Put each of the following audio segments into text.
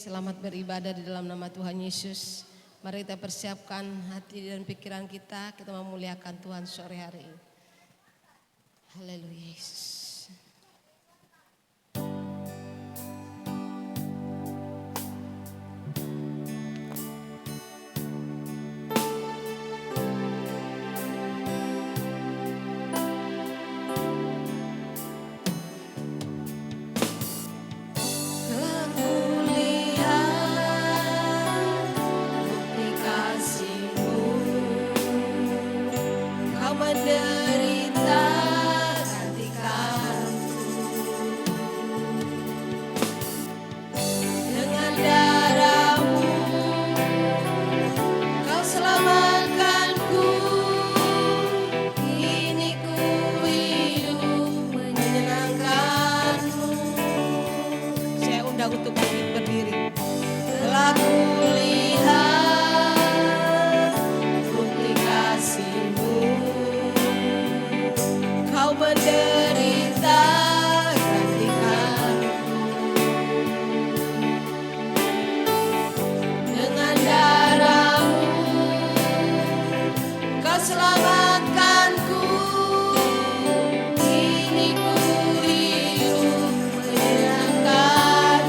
Selamat beribadah di dalam nama Tuhan Yesus. Mari kita persiapkan hati dan pikiran kita memuliakan Tuhan sore hari ini. Haleluya Yesus. Untuk berdiri. Telah kulihat bukti kasih-Mu, Kau menderita gantikanku. Dengan darah-Mu Kau selamatkanku. Kini ku hidup menyenangkan.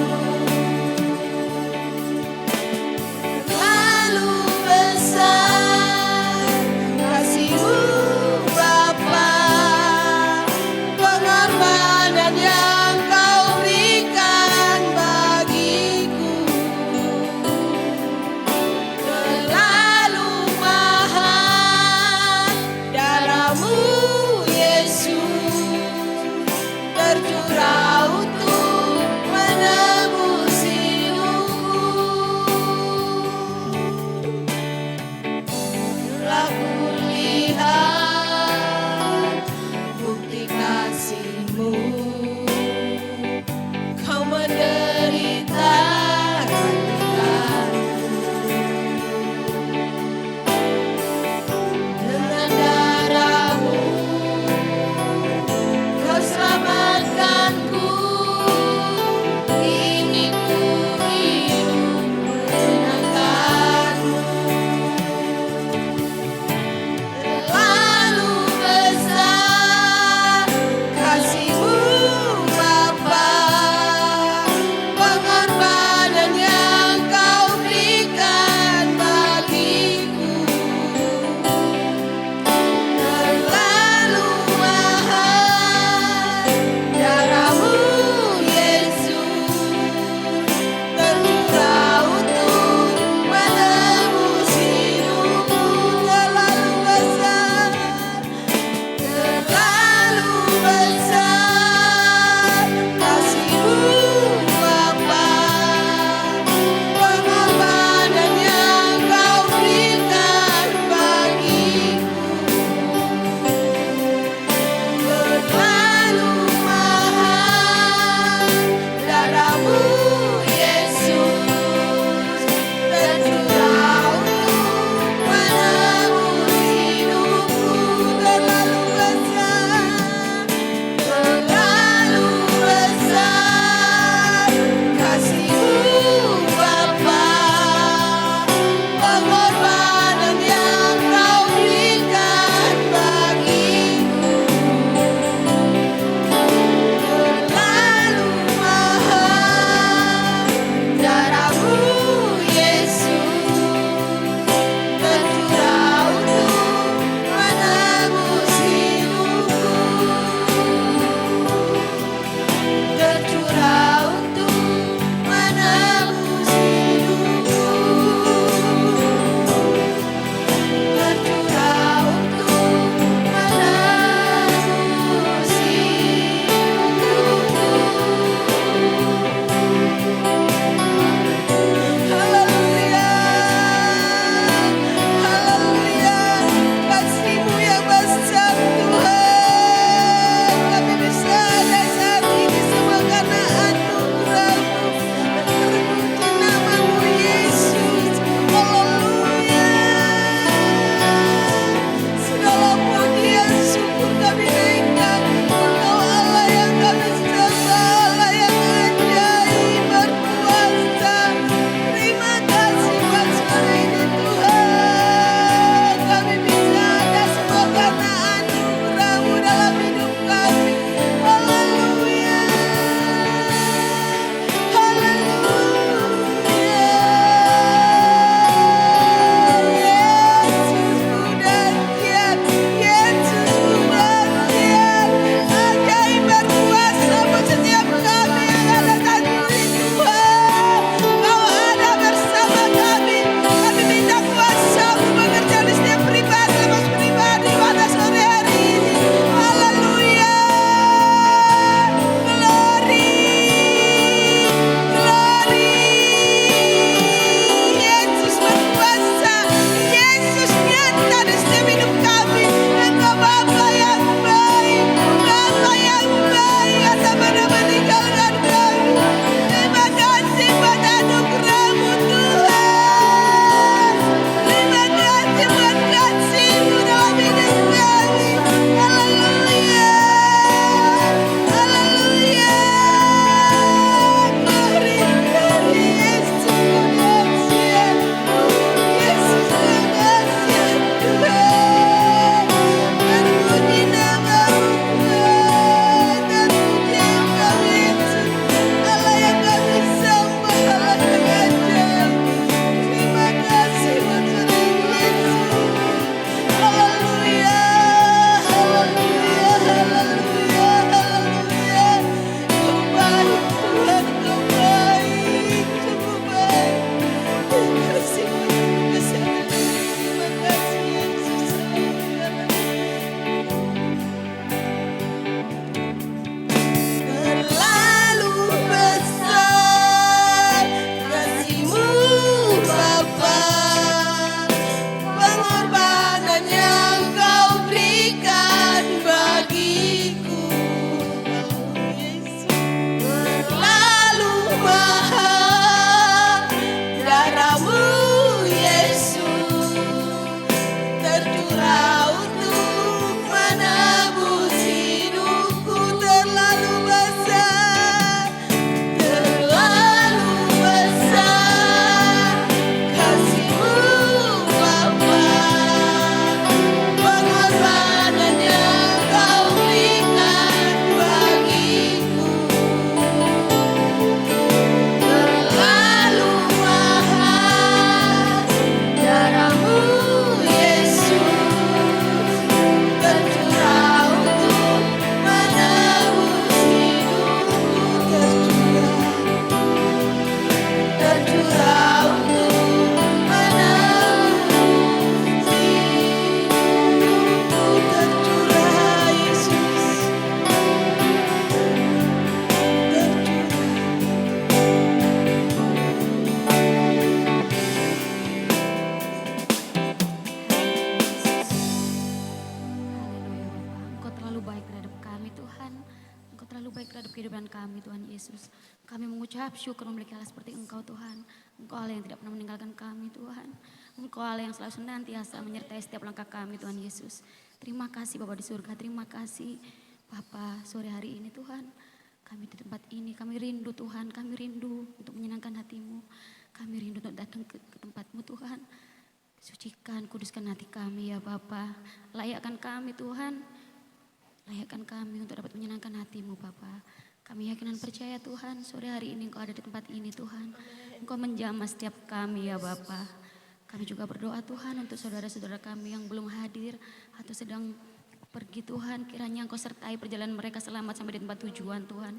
Yesus. Kami mengucap syukur memiliki Allah seperti Engkau Tuhan. Engkau Allah yang tidak pernah meninggalkan kami Tuhan. Engkau Allah yang selalu senantiasa menyertai setiap langkah kami Tuhan Yesus. Terima kasih Bapa di surga, terima kasih Bapa sore hari ini Tuhan. Kami di tempat ini, kami rindu Tuhan, kami rindu untuk menyenangkan hati-Mu. Kami rindu untuk datang ke tempat-Mu Tuhan. Sucikan, kuduskan hati kami ya Bapa. Layakkan kami Tuhan, layakkan kami untuk dapat menyenangkan hati-Mu Bapa. Kami yakin dan percaya Tuhan, sore hari ini Engkau ada di tempat ini Tuhan. Engkau menjamah setiap kami ya Bapa. Kami juga berdoa Tuhan untuk saudara-saudara kami yang belum hadir atau sedang pergi Tuhan. Kiranya Engkau sertai perjalanan mereka selamat sampai di tempat tujuan Tuhan.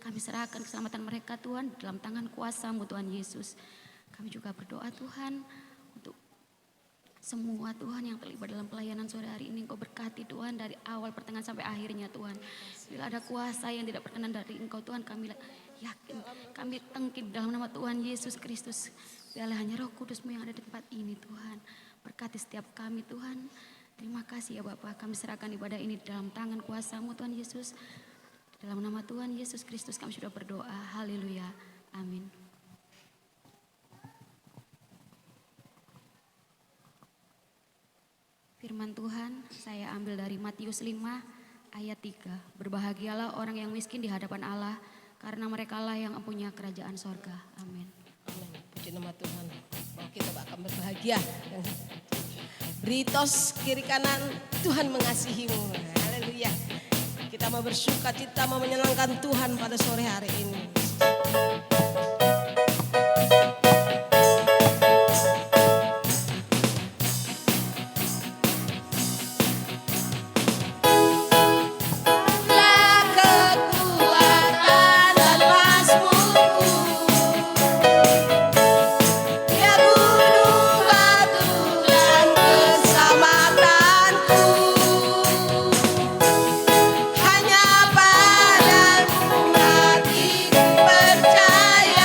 Kami serahkan keselamatan mereka Tuhan dalam tangan kuasa-Mu Tuhan Yesus. Kami juga berdoa Tuhan untuk semua Tuhan yang terlibat dalam pelayanan sore hari ini. Engkau berkati Tuhan dari awal pertengahan sampai akhirnya Tuhan. Bila ada kuasa yang tidak berkenan dari Engkau Tuhan, kami yakin, kami tangkap dalam nama Tuhan Yesus Kristus. Biarlah hanya Roh Kudus-Mu yang ada di tempat ini Tuhan. Berkati setiap kami Tuhan. Terima kasih ya Bapak, kami serahkan ibadah ini dalam tangan kuasa-Mu Tuhan Yesus. Dalam nama Tuhan Yesus Kristus kami sudah berdoa. Haleluya. Amin. Firman Tuhan saya ambil dari Matius 5 ayat 3. Berbahagialah orang yang miskin di hadapan Allah, karena merekalah yang mempunyai kerajaan sorga. Amin. Amin. Puji nama Tuhan. Bahwa kita akan berbahagia. Beritos kiri kanan, Tuhan mengasihimu. Haleluya. Kita mau bersuka cita, mau menyenangkan Tuhan pada sore hari ini. Hanya padamu hati percaya.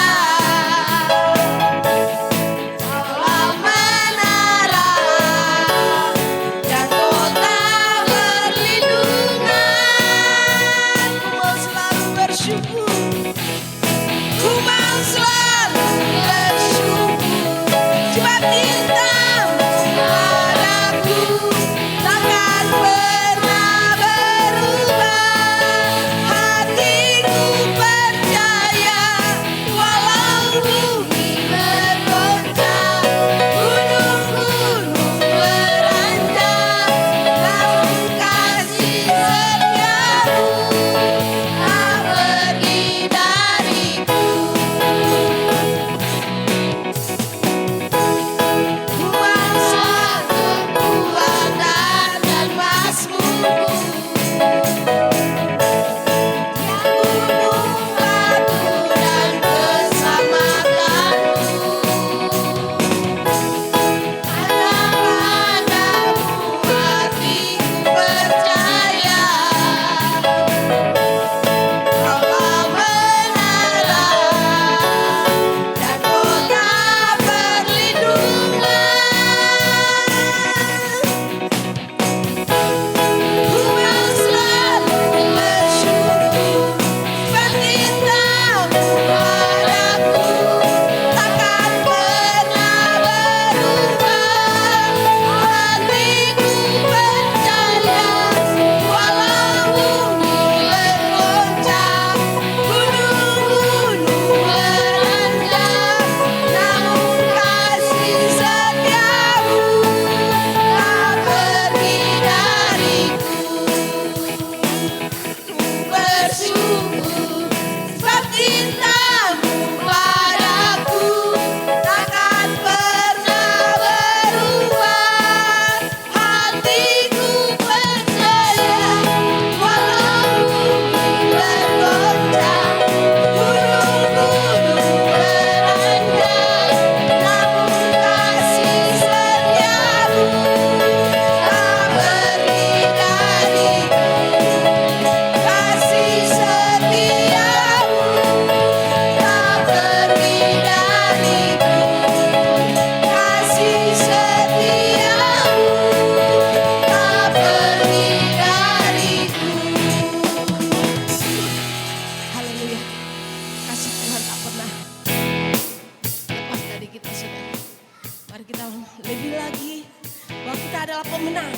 lebih lagi bahwa kita adalah pemenang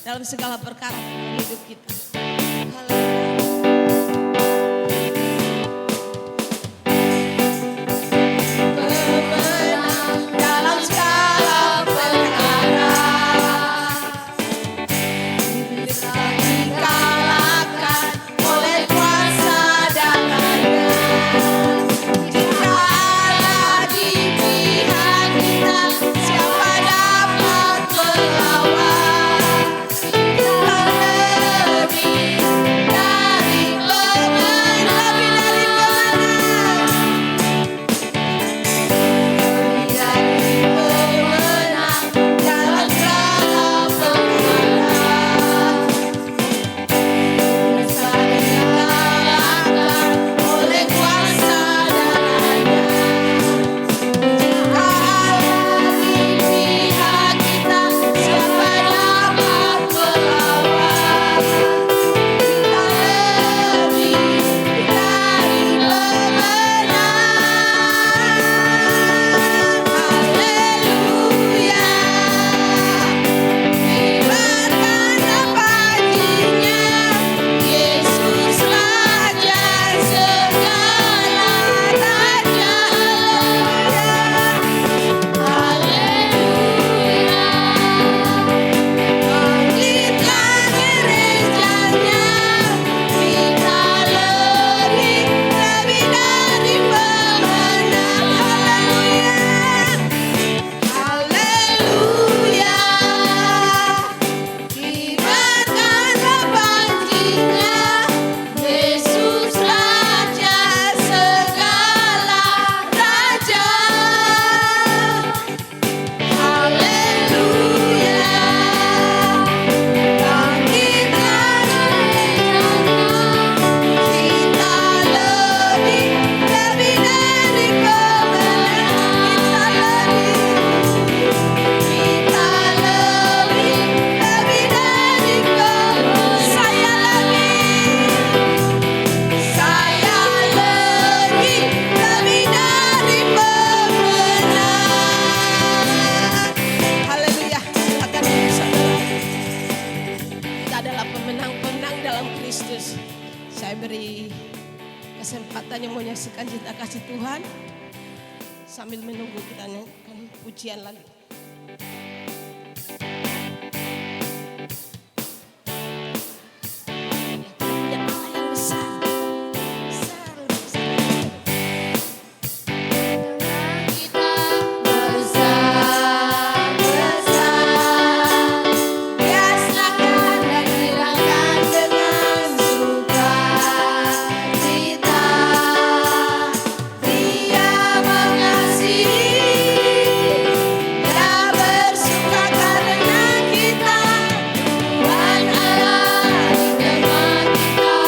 dalam segala perkara hidup kita. Haleluya. Pemenang dalam segala perkara, bisa dikalahkan oleh kuasa darahnya. Jikalau di pihak kita, siapa dapat melawan? Kita lebih dari pemenang, lebih dari pemenang, lebih dari pemenang dalam segala perkara. Bisa dikalahkan oleh kuasa darahnya. Jikalau di pihak kita, siapa dapat melawan? Kita lebih dari pemenang. Haleluya. Kibarkanlah panjinya, Yesus Raja segala raja. Haleluya. Bangkitlah gerejanya, kita lebih dari pemenang. Haleluya. Kibarkanlah panjinya, Yesus Raja segala raja. Haleluya. Bangkitlah gerejanya, kita lebih dari pemenang. Kita lebih dari pemenang. Saya lebih dari pemenang. Haleluya. Akan saudara, kita adalah pemenang-pemenang dalam Kristus. Saya beri kesempatan yang menyaksikan cinta kasih Tuhan sambil menunggu kita nyanyikan pujian lagi. Dan Allah yang besar, besar, besar. Kita besar, besar, biasakan dan hilangkan dengan sukacita. Dia mengasihi, Dia bersuka karena kita. Tuhan Allah di tengah kita,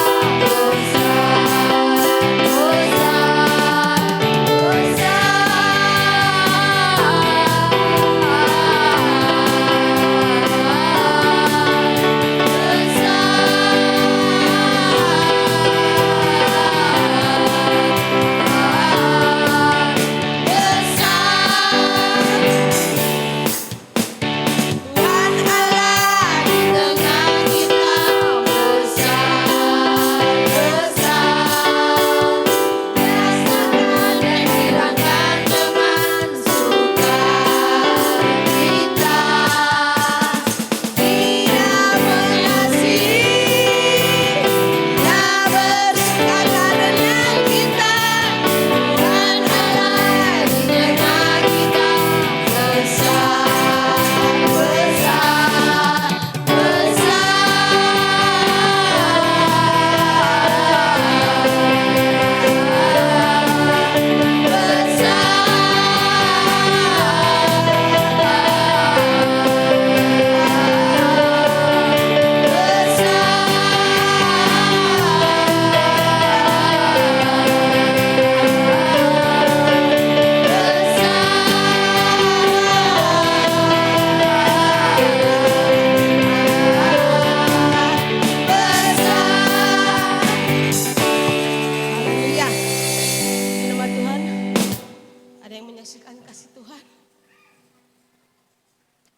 menyaksikan kasih Tuhan.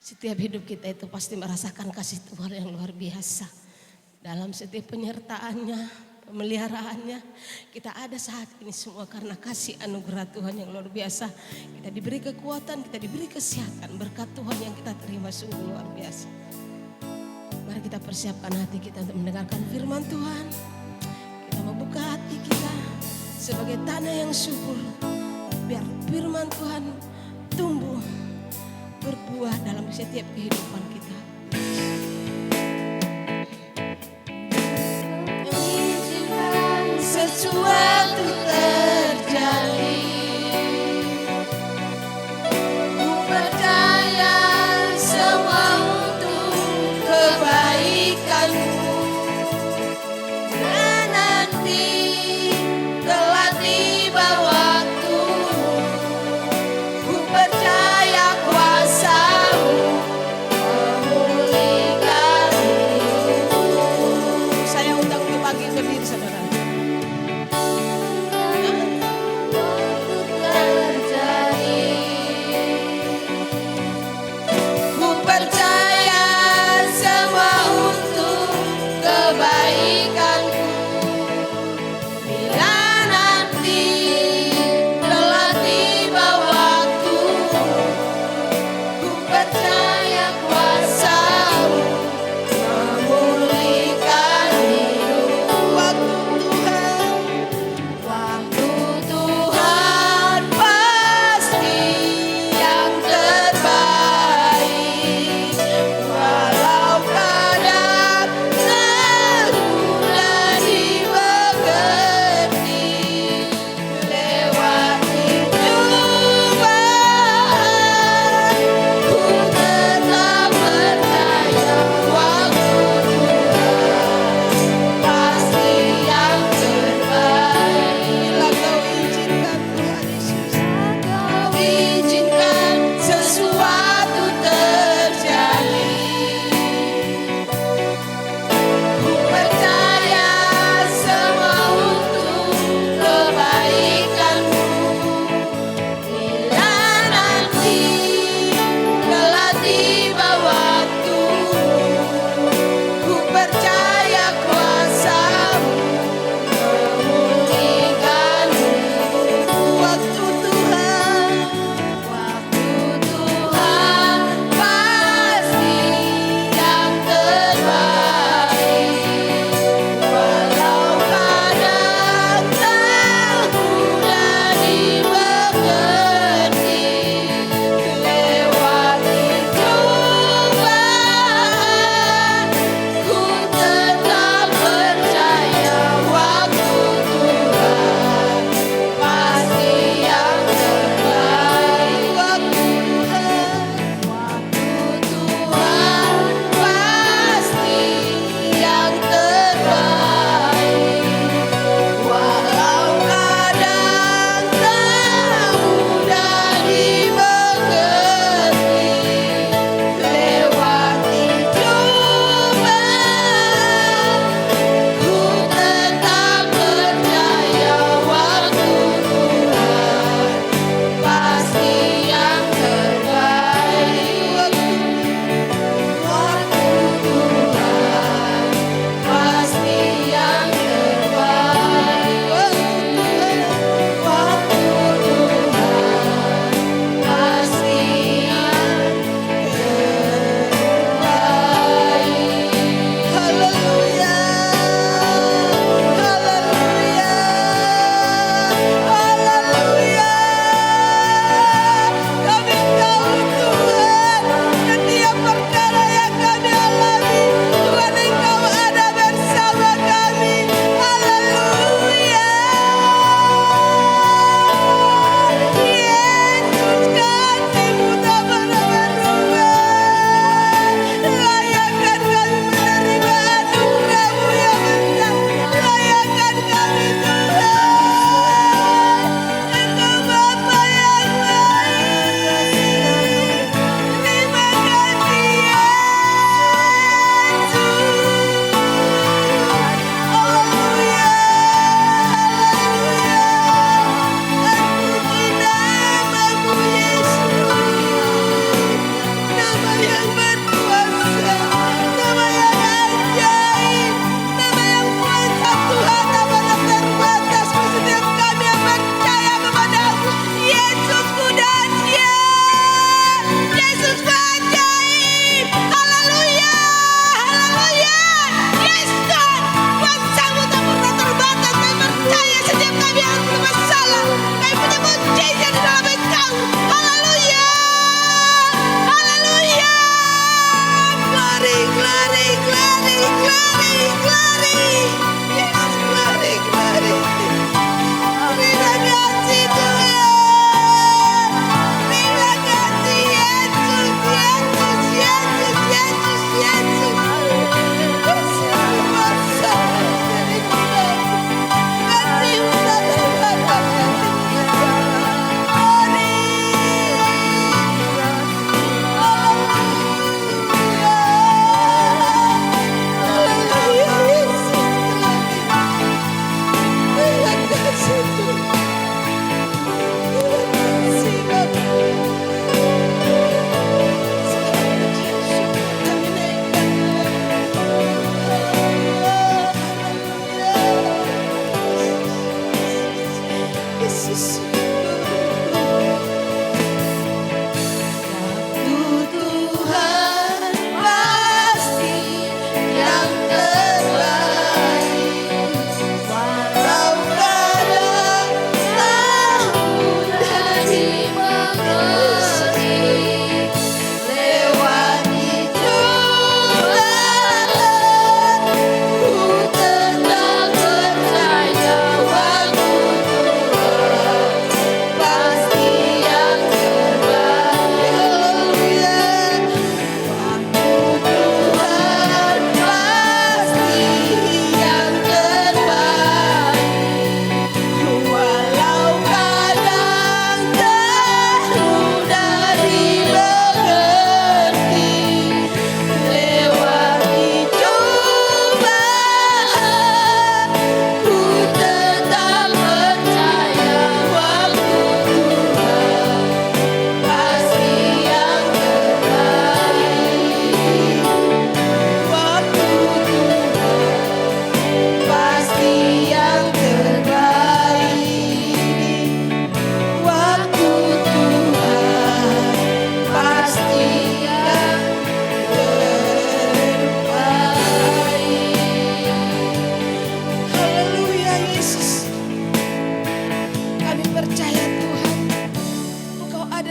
Setiap hidup kita itu pasti merasakan kasih Tuhan yang luar biasa. Dalam setiap penyertaannya, pemeliharaannya, kita ada saat ini semua karena kasih anugerah Tuhan yang luar biasa. Kita diberi kekuatan, kita diberi kesehatan, berkat Tuhan yang kita terima sungguh luar biasa. Mari kita persiapkan hati kita untuk mendengarkan firman Tuhan. Kita membuka hati kita sebagai tanah yang subur, biar firman Tuhan tumbuh, berbuah dalam setiap kehidupan kita. Izinkan sesuatu terjadi. Ku percaya semua untuk kebaikanmu. Dan nanti telah tiba waktu. Ku percaya kuasa-Mu.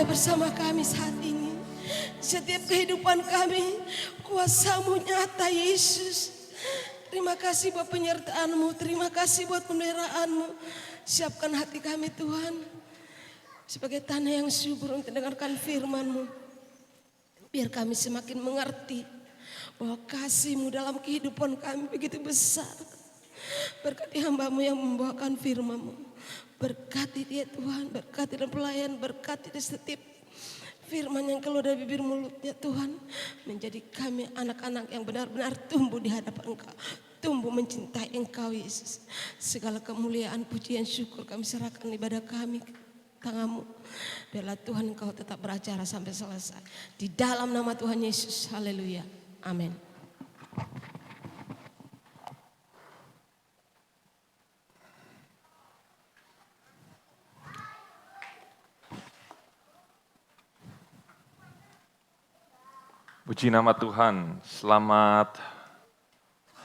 bersama kami saat ini. Setiap kehidupan kami, kuasa-Mu nyata Yesus. Terima kasih buat penyertaan-Mu, terima kasih buat pemeliharaan-Mu. Siapkan hati kami Tuhan, sebagai tanah yang subur untuk mendengarkan firman-Mu. Biar kami semakin mengerti bahwa kasih-Mu dalam kehidupan kami begitu besar. Berkati hamba-Mu yang membawakan firman-Mu. Berkati dia Tuhan, berkati dan pelayan, berkati di setiap firman yang keluar dari bibir mulutnya Tuhan. Menjadi kami anak-anak yang benar-benar tumbuh di hadapan Engkau. Tumbuh mencintai Engkau Yesus. Segala kemuliaan, pujian, syukur kami serahkan ibadah kami ke tangan-Mu. Biarlah Tuhan Engkau tetap beracara sampai selesai. Di dalam nama Tuhan Yesus, haleluya, amin. Puji nama Tuhan, selamat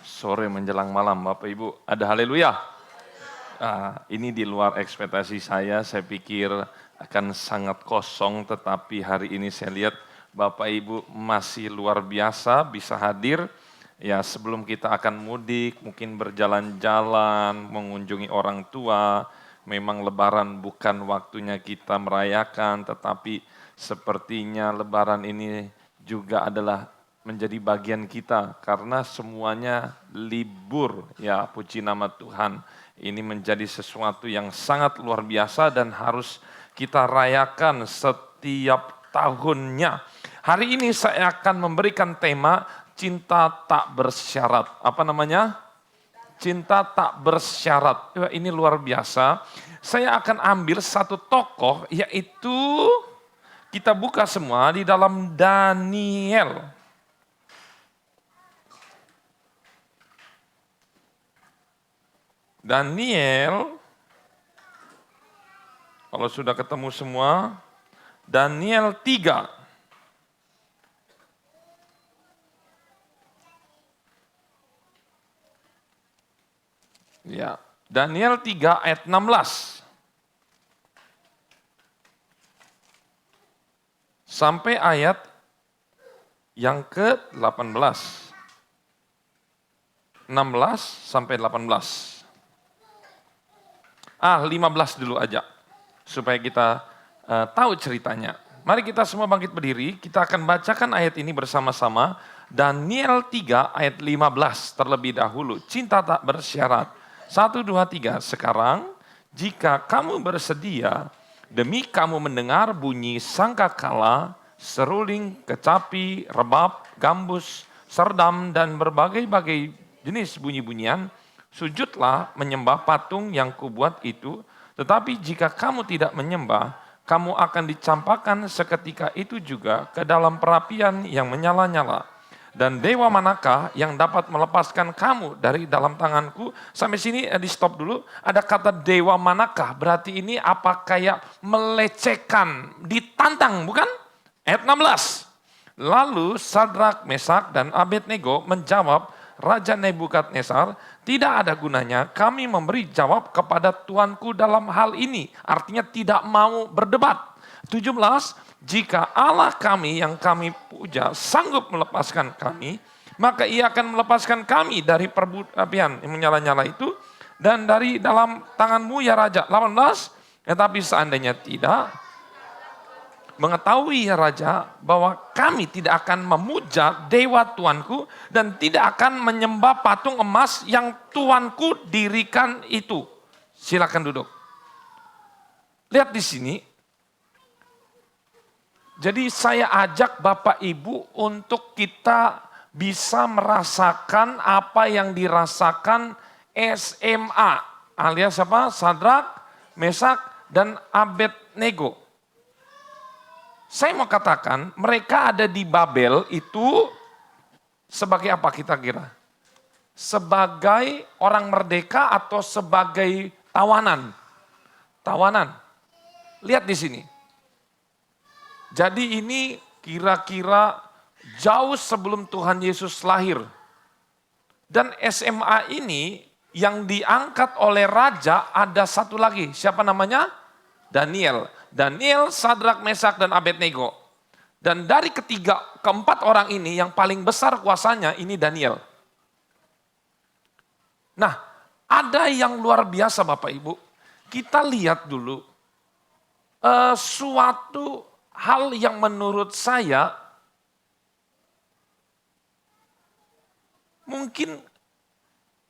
sore menjelang malam Bapak Ibu, ada haleluya. Ini di luar ekspektasi saya pikir akan sangat kosong, tetapi hari ini saya lihat Bapak Ibu masih luar biasa bisa hadir. Ya, sebelum kita akan mudik, mungkin berjalan-jalan, mengunjungi orang tua. Memang Lebaran bukan waktunya kita merayakan, tetapi sepertinya Lebaran ini juga adalah menjadi bagian kita karena semuanya libur. Ya, puji nama Tuhan. Ini menjadi sesuatu yang sangat luar biasa dan harus kita rayakan setiap tahunnya. Hari ini saya akan memberikan tema cinta tak bersyarat. Apa namanya? Cinta tak bersyarat. Ini luar biasa. Saya akan ambil satu tokoh, yaitu kita buka semua di dalam Daniel. Daniel, kalau sudah ketemu semua, Daniel 3. Ya, Daniel 3 ayat 16. Sampai ayat yang ke-18. 16 sampai 18. 15 dulu aja. Supaya kita tahu ceritanya. Mari kita semua bangkit berdiri. Kita akan bacakan ayat ini bersama-sama. Daniel 3 ayat 15 terlebih dahulu. Cinta tak bersyarat. 1, 2, 3. Sekarang jika kamu bersedia, demi kamu mendengar bunyi sangkakala, seruling, kecapi, rebab, gambus, serdam, dan berbagai-bagai jenis bunyi-bunyian, sujudlah menyembah patung yang kubuat itu. Tetapi jika kamu tidak menyembah, kamu akan dicampakkan seketika itu juga ke dalam perapian yang menyala-nyala. Dan dewa manakah yang dapat melepaskan kamu dari dalam tanganku? Sampai sini di stop dulu. Ada kata dewa manakah? Berarti ini apa kayak melecehkan, ditantang, bukan? Ayat 16. Lalu Sadrak, Mesak, dan Abednego menjawab Raja Nebukadnezar, tidak ada gunanya kami memberi jawab kepada tuanku dalam hal ini. Artinya tidak mau berdebat. 17, jika Allah kami yang kami puja sanggup melepaskan kami, maka ia akan melepaskan kami dari perapian yang menyala-nyala itu dan dari dalam tanganmu ya Raja. 18, tetapi seandainya tidak, mengetahui ya Raja bahwa kami tidak akan memuja dewa tuanku dan tidak akan menyembah patung emas yang tuanku dirikan itu. Silakan duduk. Lihat di sini. Jadi saya ajak Bapak Ibu untuk kita bisa merasakan apa yang dirasakan SMA. Alias apa? Sadrak, Mesak, dan Abednego. Saya mau katakan mereka ada di Babel itu sebagai apa kita kira? Sebagai orang merdeka atau sebagai tawanan? Tawanan. Lihat di sini. Jadi ini kira-kira jauh sebelum Tuhan Yesus lahir. Dan SMA ini yang diangkat oleh raja ada satu lagi. Siapa namanya? Daniel. Daniel, Sadrak, Mesak, dan Abednego. Dan dari keempat orang ini yang paling besar kuasanya ini Daniel. Nah, ada yang luar biasa Bapak Ibu. Kita lihat dulu suatu hal yang menurut saya mungkin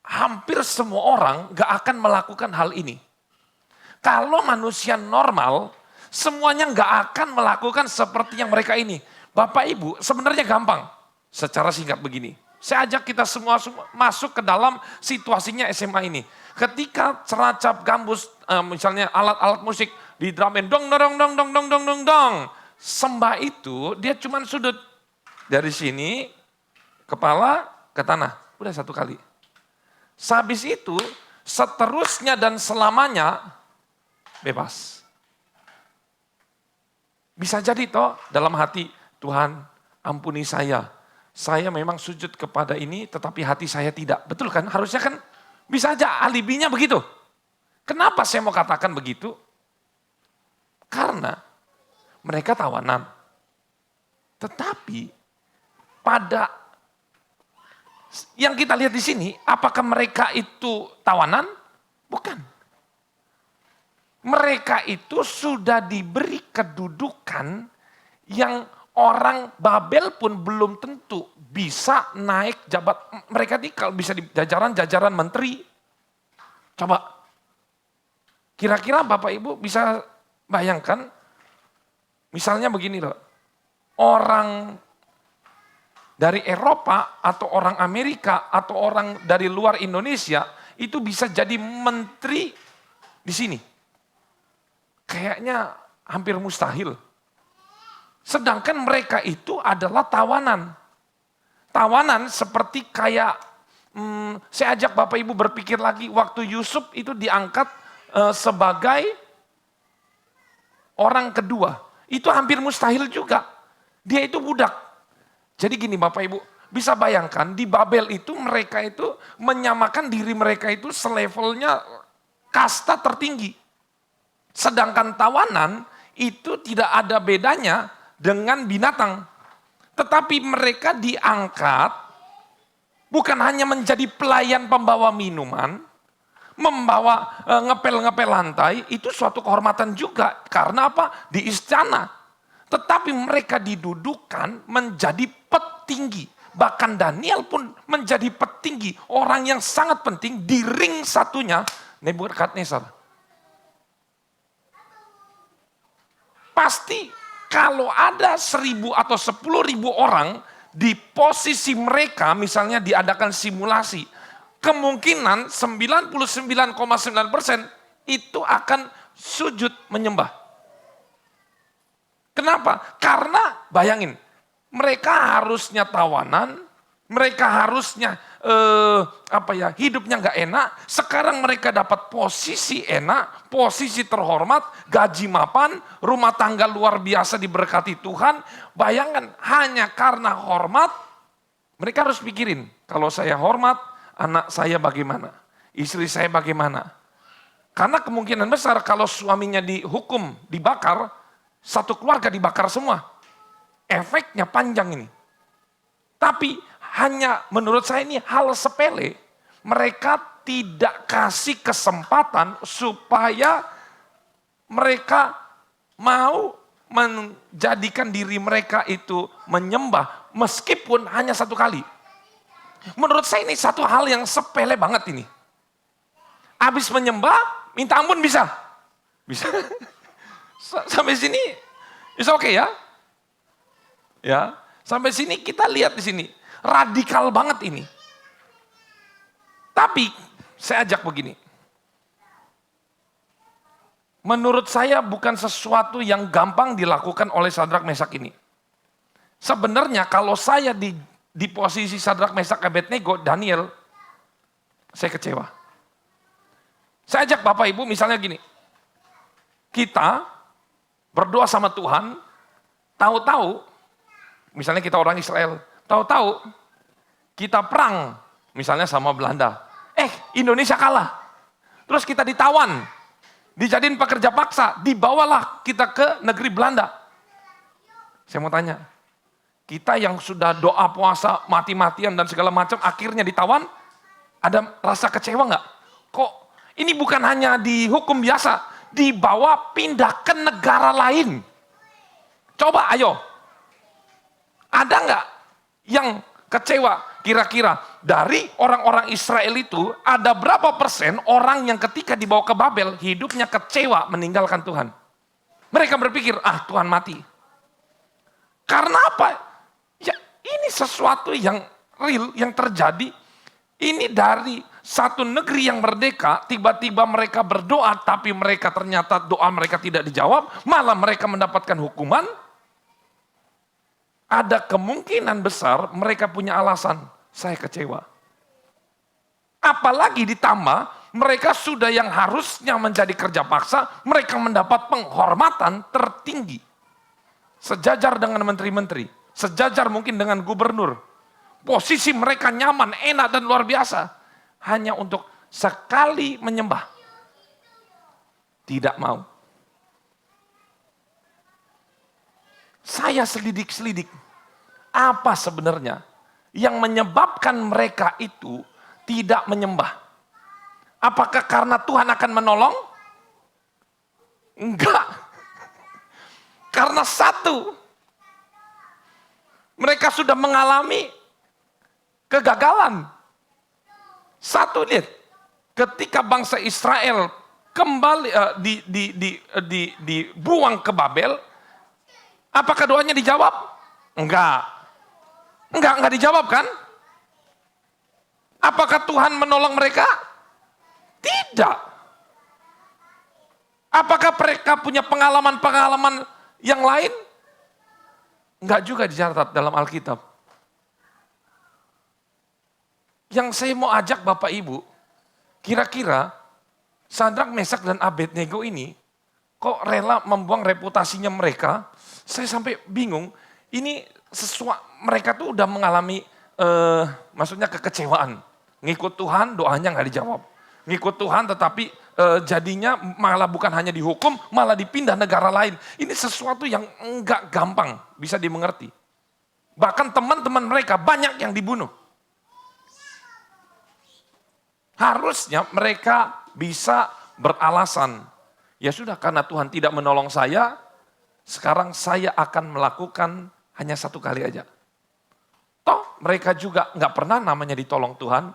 hampir semua orang gak akan melakukan hal ini. Kalau manusia normal, semuanya gak akan melakukan seperti yang mereka ini. Bapak Ibu, sebenarnya gampang. Secara singkat begini. Saya ajak kita semua masuk ke dalam situasinya SMA ini. Ketika ceracap gambus, misalnya alat-alat musik di drum band, dong, dong, dong, dong, dong, dong, dong, dong. Sembah itu, dia cuma sudut. Dari sini, kepala ke tanah. Udah satu kali. Sehabis itu, seterusnya dan selamanya, bebas. Bisa jadi toh dalam hati, Tuhan ampuni saya. Saya memang sujud kepada ini tetapi hati saya tidak. Betul kan? Harusnya kan bisa aja alibinya begitu. Kenapa saya mau katakan begitu? Karena mereka tawanan. Tetapi pada yang kita lihat di sini, apakah mereka itu tawanan? Bukan. Mereka itu sudah diberi kedudukan yang orang Babel pun belum tentu bisa naik jabat. Mereka ini kalau bisa di jajaran menteri. Coba, kira-kira Bapak Ibu bisa bayangkan, misalnya begini loh, orang dari Eropa atau orang Amerika atau orang dari luar Indonesia itu bisa jadi menteri di sini. Kayaknya hampir mustahil. Sedangkan mereka itu adalah tawanan. Tawanan seperti kayak, saya ajak Bapak Ibu berpikir lagi waktu Yusuf itu diangkat sebagai orang kedua. Itu hampir mustahil juga. Dia itu budak. Jadi gini Bapak Ibu, bisa bayangkan di Babel itu mereka itu menyamakan diri mereka itu selevelnya kasta tertinggi. Sedangkan tawanan itu tidak ada bedanya dengan binatang. Tetapi mereka diangkat bukan hanya menjadi pelayan pembawa minuman, membawa ngepel-ngepel lantai, itu suatu kehormatan juga. Karena apa? Di istana. Tetapi mereka didudukan menjadi petinggi. Bahkan Daniel pun menjadi petinggi. Orang yang sangat penting di ring satunya Nebukadnezar. Pasti kalau ada 1.000 atau 10.000 orang di posisi mereka, misalnya diadakan simulasi, kemungkinan 99,9% itu akan sujud menyembah. Kenapa? Karena bayangin, mereka harusnya tawanan, mereka harusnya hidupnya nggak enak. Sekarang mereka dapat posisi enak, posisi terhormat, gaji mapan, rumah tangga luar biasa diberkati Tuhan. Bayangkan hanya karena hormat, mereka harus pikirin, kalau saya hormat, anak saya bagaimana, istri saya bagaimana. Karena kemungkinan besar kalau suaminya dihukum, dibakar, satu keluarga dibakar semua. Efeknya panjang ini. Tapi hanya menurut saya ini hal sepele. Mereka tidak kasih kesempatan supaya mereka mau menjadikan diri mereka itu menyembah meskipun hanya satu kali. Menurut saya ini satu hal yang sepele banget ini. Habis menyembah, minta ampun bisa? Bisa. Sampai sini, is okay ya? Ya, sampai sini kita lihat di sini. Radikal banget ini. Tapi saya ajak begini. Menurut saya bukan sesuatu yang gampang dilakukan oleh Sadrak Mesak ini. Sebenarnya kalau saya di posisi Sadrak Mesak Abednego, Daniel, saya kecewa. Saya ajak Bapak Ibu misalnya gini. Kita berdoa sama Tuhan, tahu-tahu, misalnya kita orang Israel, tahu-tahu kita perang, misalnya sama Belanda. Indonesia kalah. Terus kita ditawan. dijadiin pekerja paksa, dibawalah kita ke negeri Belanda. Saya mau tanya, kita yang sudah doa puasa mati-matian dan segala macam, akhirnya ditawan, ada rasa kecewa nggak? Kok ini bukan hanya dihukum biasa, dibawa pindah ke negara lain. Coba ayo, ada nggak yang kecewa? Kira-kira dari orang-orang Israel itu ada berapa persen orang yang ketika dibawa ke Babel hidupnya kecewa meninggalkan Tuhan? Mereka berpikir, Tuhan mati. Karena apa? Ya ini sesuatu yang real, yang terjadi. Ini dari satu negeri yang merdeka, tiba-tiba mereka berdoa, tapi mereka ternyata doa mereka tidak dijawab, malah mereka mendapatkan hukuman. Ada kemungkinan besar mereka punya alasan, saya kecewa. Apalagi ditambah, mereka sudah yang harusnya menjadi kerja paksa, mereka mendapat penghormatan tertinggi. Sejajar dengan menteri-menteri, sejajar mungkin dengan gubernur. Posisi mereka nyaman, enak dan luar biasa. Hanya untuk sekali menyembah. Tidak mau. Saya selidik-selidik. Apa sebenarnya yang menyebabkan mereka itu tidak menyembah? Apakah karena Tuhan akan menolong? Enggak. Karena satu, mereka sudah mengalami kegagalan. Satu, lihat, ketika bangsa Israel kembali dibuang ke Babel, apakah doanya dijawab? Enggak dijawab kan? Apakah Tuhan menolong mereka? Tidak. Apakah mereka punya pengalaman-pengalaman yang lain? Enggak juga dicatat dalam Alkitab. Yang saya mau ajak Bapak Ibu, kira-kira Sadrak, Mesak, dan Abednego ini kok rela membuang reputasinya mereka? Saya sampai bingung, ini mereka tuh udah mengalami maksudnya kekecewaan. Ngikut Tuhan doanya nggak dijawab. Ngikut Tuhan tetapi jadinya malah bukan hanya dihukum, malah dipindah negara lain. Ini sesuatu yang enggak gampang bisa dimengerti. Bahkan teman-teman mereka banyak yang dibunuh. Harusnya mereka bisa beralasan, ya sudah karena Tuhan tidak menolong saya, sekarang saya akan melakukan hanya satu kali aja. Toh mereka juga nggak pernah namanya ditolong Tuhan.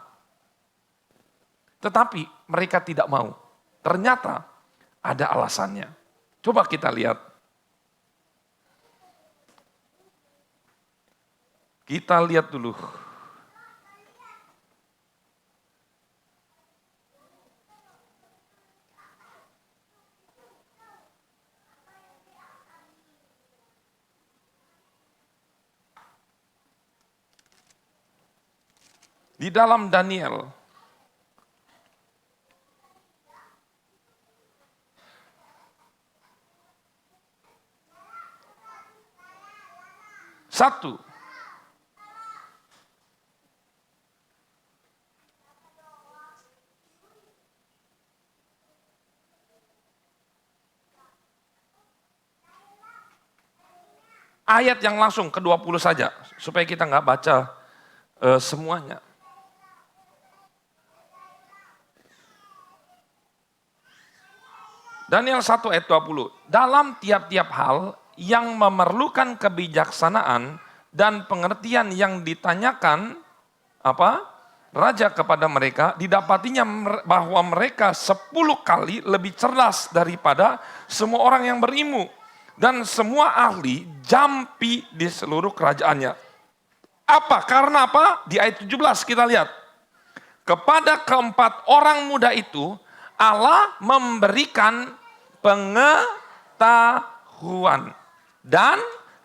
Tetapi mereka tidak mau. Ternyata ada alasannya. Coba kita lihat. Kita lihat dulu. Di dalam Daniel 1. Ayat yang langsung ke-20 saja, supaya kita nggak baca semuanya. Daniel 1 ayat 20. Dalam tiap-tiap hal yang memerlukan kebijaksanaan dan pengertian yang ditanyakan raja kepada mereka, didapatinya bahwa mereka 10 kali lebih cerdas daripada semua orang yang berilmu dan semua ahli jampi di seluruh kerajaannya. Apa? Karena apa? Di ayat 17 kita lihat. Kepada keempat orang muda itu Allah memberikan pengetahuan dan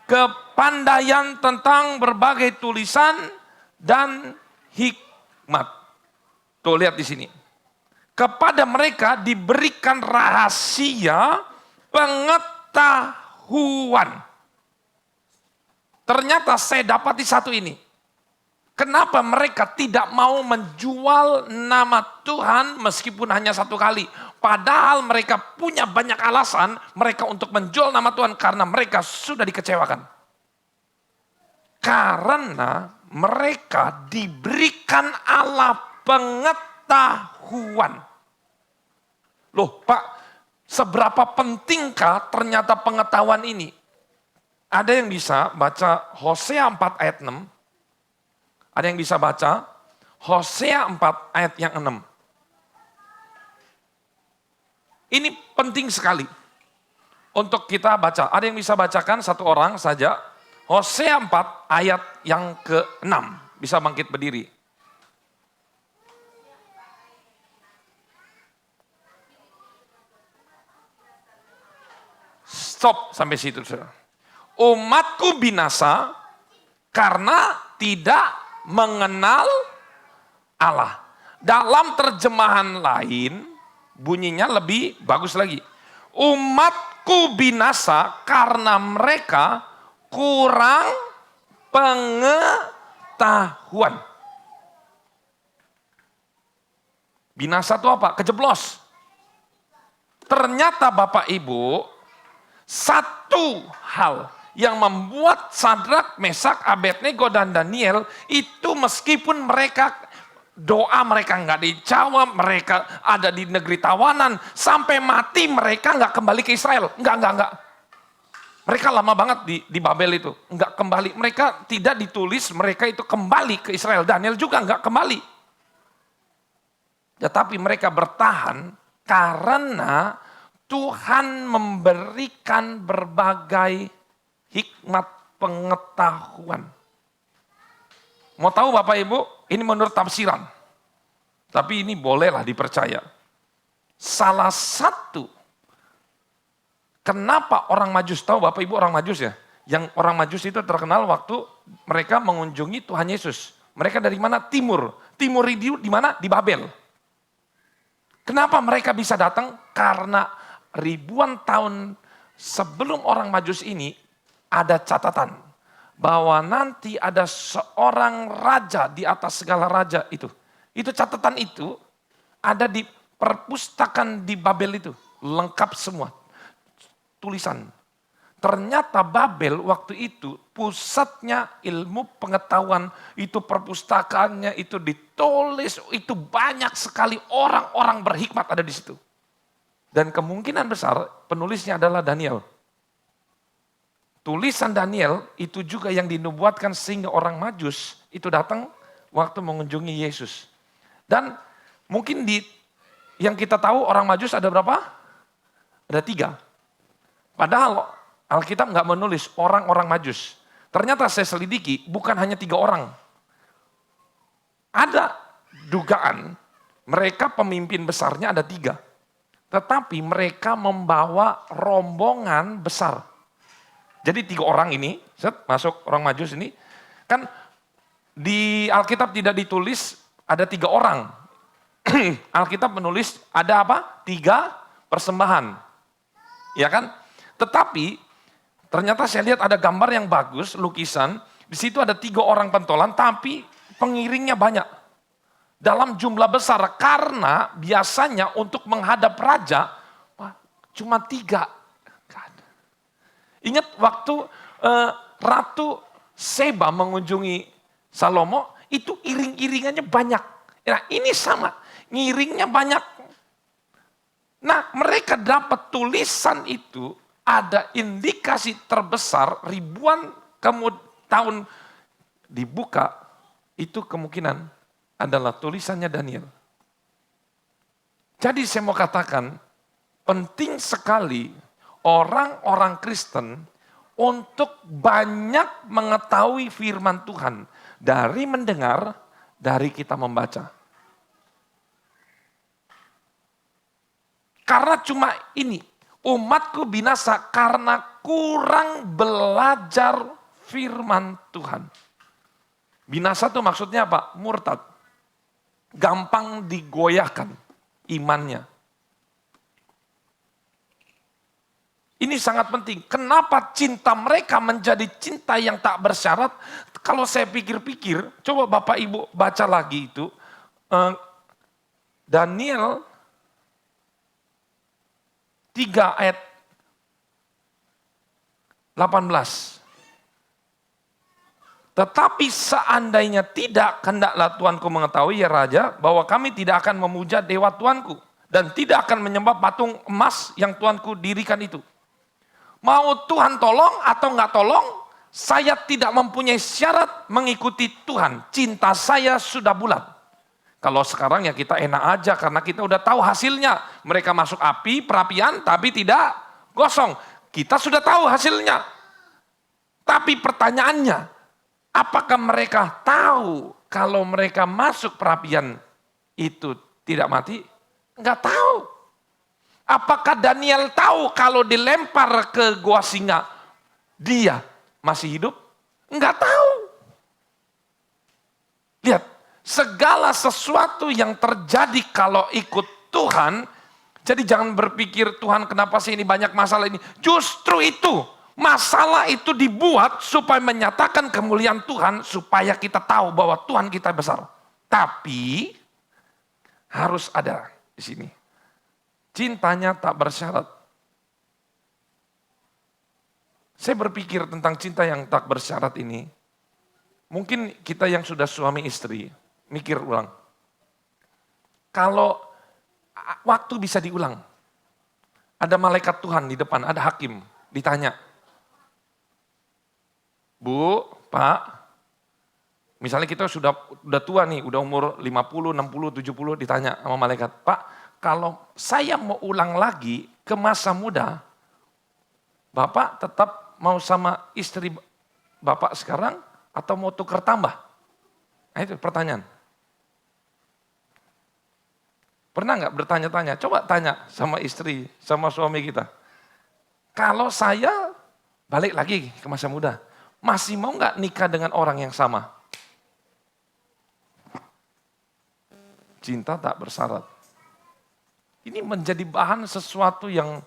kepandaian tentang berbagai tulisan dan hikmat. Tuh lihat di sini. Kepada mereka diberikan rahasia pengetahuan. Ternyata saya dapati satu ini. Kenapa mereka tidak mau menjual nama Tuhan meskipun hanya satu kali? Padahal mereka punya banyak alasan mereka untuk menjual nama Tuhan karena mereka sudah dikecewakan. Karena mereka diberikan Allah pengetahuan. Loh Pak, seberapa pentingkah ternyata pengetahuan ini? Ada yang bisa baca Hosea 4 ayat 6. Ada yang bisa baca Hosea 4 ayat yang 6. Ini penting sekali untuk kita baca. Ada yang bisa bacakan satu orang saja. Hosea 4 ayat yang ke-6. Bisa bangkit berdiri. Stop sampai situ, saudara. Umatku binasa karena tidak mengenal Allah. Dalam terjemahan lain, bunyinya lebih bagus lagi. Umatku binasa karena mereka kurang pengetahuan. Binasa itu apa? Kejeblos. Ternyata Bapak Ibu, satu hal yang membuat Sadrak, Mesak, Abednego dan Daniel itu meskipun mereka doa mereka nggak dijawab, mereka ada di negeri tawanan, sampai mati mereka nggak kembali ke Israel. Enggak. Mereka lama banget di Babel itu, nggak kembali. Mereka tidak ditulis mereka itu kembali ke Israel. Daniel juga nggak kembali. Tetapi mereka bertahan karena Tuhan memberikan berbagai hikmat pengetahuan. Mau tahu Bapak Ibu? Ini menurut tafsiran. Tapi ini bolehlah dipercaya. Salah satu kenapa orang Majus, tahu Bapak Ibu orang Majus ya? Yang orang Majus itu terkenal waktu mereka mengunjungi Tuhan Yesus. Mereka dari mana? Timur. Timur itu di mana? Di Babel. Kenapa mereka bisa datang? Karena ribuan tahun sebelum orang Majus ini ada catatan bahwa nanti ada seorang raja di atas segala raja itu. Itu catatan itu ada di perpustakaan di Babel itu. Lengkap semua. Tulisan. Ternyata Babel waktu itu pusatnya ilmu pengetahuan. Itu perpustakaannya itu ditulis. Itu banyak sekali orang-orang berhikmat ada di situ. Dan kemungkinan besar penulisnya adalah Daniel. Tulisan Daniel itu juga yang dinubuatkan sehingga orang Majus itu datang waktu mengunjungi Yesus. Dan mungkin yang kita tahu orang Majus ada berapa? Ada 3. Padahal Alkitab nggak menulis orang-orang Majus. Ternyata saya selidiki bukan hanya 3 orang. Ada dugaan mereka pemimpin besarnya ada 3. Tetapi mereka membawa rombongan besar. Jadi 3 orang ini, masuk orang Majus ini, kan di Alkitab tidak ditulis ada 3 orang. Alkitab menulis ada apa? 3 persembahan. Ya kan? Tetapi ternyata saya lihat ada gambar yang bagus, lukisan. Di situ ada 3 orang pentolan, tapi pengiringnya banyak. Dalam jumlah besar, karena biasanya untuk menghadap raja, cuma 3. Ingat waktu Ratu Seba mengunjungi Salomo, itu iring-iringannya banyak. Nah ini sama, ngiringnya banyak. Nah mereka dapat tulisan itu, ada indikasi terbesar ribuan tahun dibuka, itu kemungkinan adalah tulisannya Daniel. Jadi saya mau katakan, penting sekali orang-orang Kristen untuk banyak mengetahui firman Tuhan dari mendengar, dari kita membaca. Karena cuma ini, umatku binasa karena kurang belajar firman Tuhan. Binasa itu maksudnya apa? Murtad. Gampang digoyahkan imannya. Ini sangat penting. Kenapa cinta mereka menjadi cinta yang tak bersyarat? Kalau saya pikir-pikir, coba Bapak Ibu baca lagi itu. Daniel 3 ayat 18. Tetapi seandainya tidak, hendaklah Tuanku mengetahui ya Raja, bahwa kami tidak akan memuja dewa Tuanku. Dan tidak akan menyembah patung emas yang Tuanku dirikan itu. Mau Tuhan tolong atau enggak tolong, saya tidak mempunyai syarat mengikuti Tuhan. Cinta saya sudah bulat. Kalau sekarang ya kita enak aja karena kita udah tahu hasilnya. Mereka masuk api, perapian, tapi tidak gosong. Kita sudah tahu hasilnya. Tapi pertanyaannya, apakah mereka tahu kalau mereka masuk perapian itu tidak mati? Enggak tahu. Apakah Daniel tahu kalau dilempar ke gua singa, dia masih hidup? Enggak tahu. Lihat, segala sesuatu yang terjadi kalau ikut Tuhan, jadi jangan berpikir Tuhan kenapa sih ini banyak masalah ini. Justru itu. Masalah itu dibuat supaya menyatakan kemuliaan Tuhan, supaya kita tahu bahwa Tuhan kita besar. Tapi harus ada di sini. Cintanya tak bersyarat. Saya berpikir tentang cinta yang tak bersyarat ini. Mungkin kita yang sudah suami istri, mikir ulang. Kalau waktu bisa diulang. Ada malaikat Tuhan di depan, ada hakim, ditanya. Bu, Pak, misalnya kita sudah tua nih, udah umur 50, 60, 70, ditanya sama malaikat, Pak, kalau saya mau ulang lagi ke masa muda, Bapak tetap mau sama istri Bapak sekarang atau mau tukar tambah? Nah itu pertanyaan. Pernah nggak bertanya-tanya? Coba tanya sama istri, sama suami kita. Kalau saya balik lagi ke masa muda, masih mau nggak nikah dengan orang yang sama? Cinta tak bersyarat. Ini menjadi bahan sesuatu yang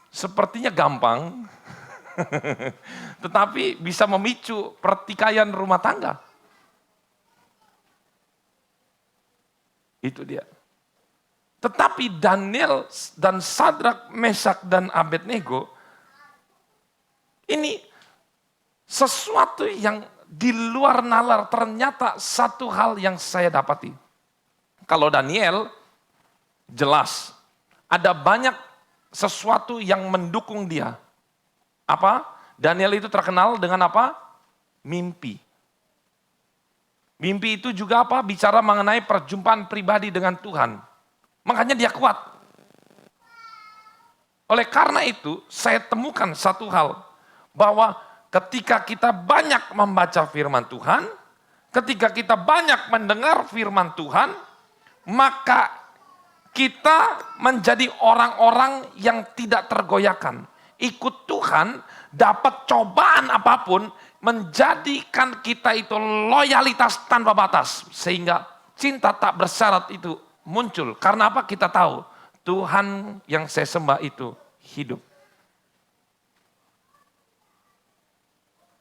sepertinya gampang, tetapi bisa memicu pertikaian rumah tangga. Itu dia. Tetapi Daniel dan Sadrak, Mesak dan Abednego, ini sesuatu yang di luar nalar, ternyata satu hal yang saya dapati. Kalau Daniel, jelas ada banyak sesuatu yang mendukung dia. Apa? Daniel itu terkenal dengan apa? Mimpi. Mimpi itu juga apa? Bicara mengenai perjumpaan pribadi dengan Tuhan. Makanya dia kuat. Oleh karena itu, saya temukan satu hal. Bahwa ketika kita banyak membaca firman Tuhan, ketika kita banyak mendengar firman Tuhan, maka kita menjadi orang-orang yang tidak tergoyahkan. Ikut Tuhan, dapat cobaan apapun, menjadikan kita itu loyalitas tanpa batas. Sehingga cinta tak bersyarat itu muncul. Karena apa? Kita tahu Tuhan yang saya sembah itu hidup.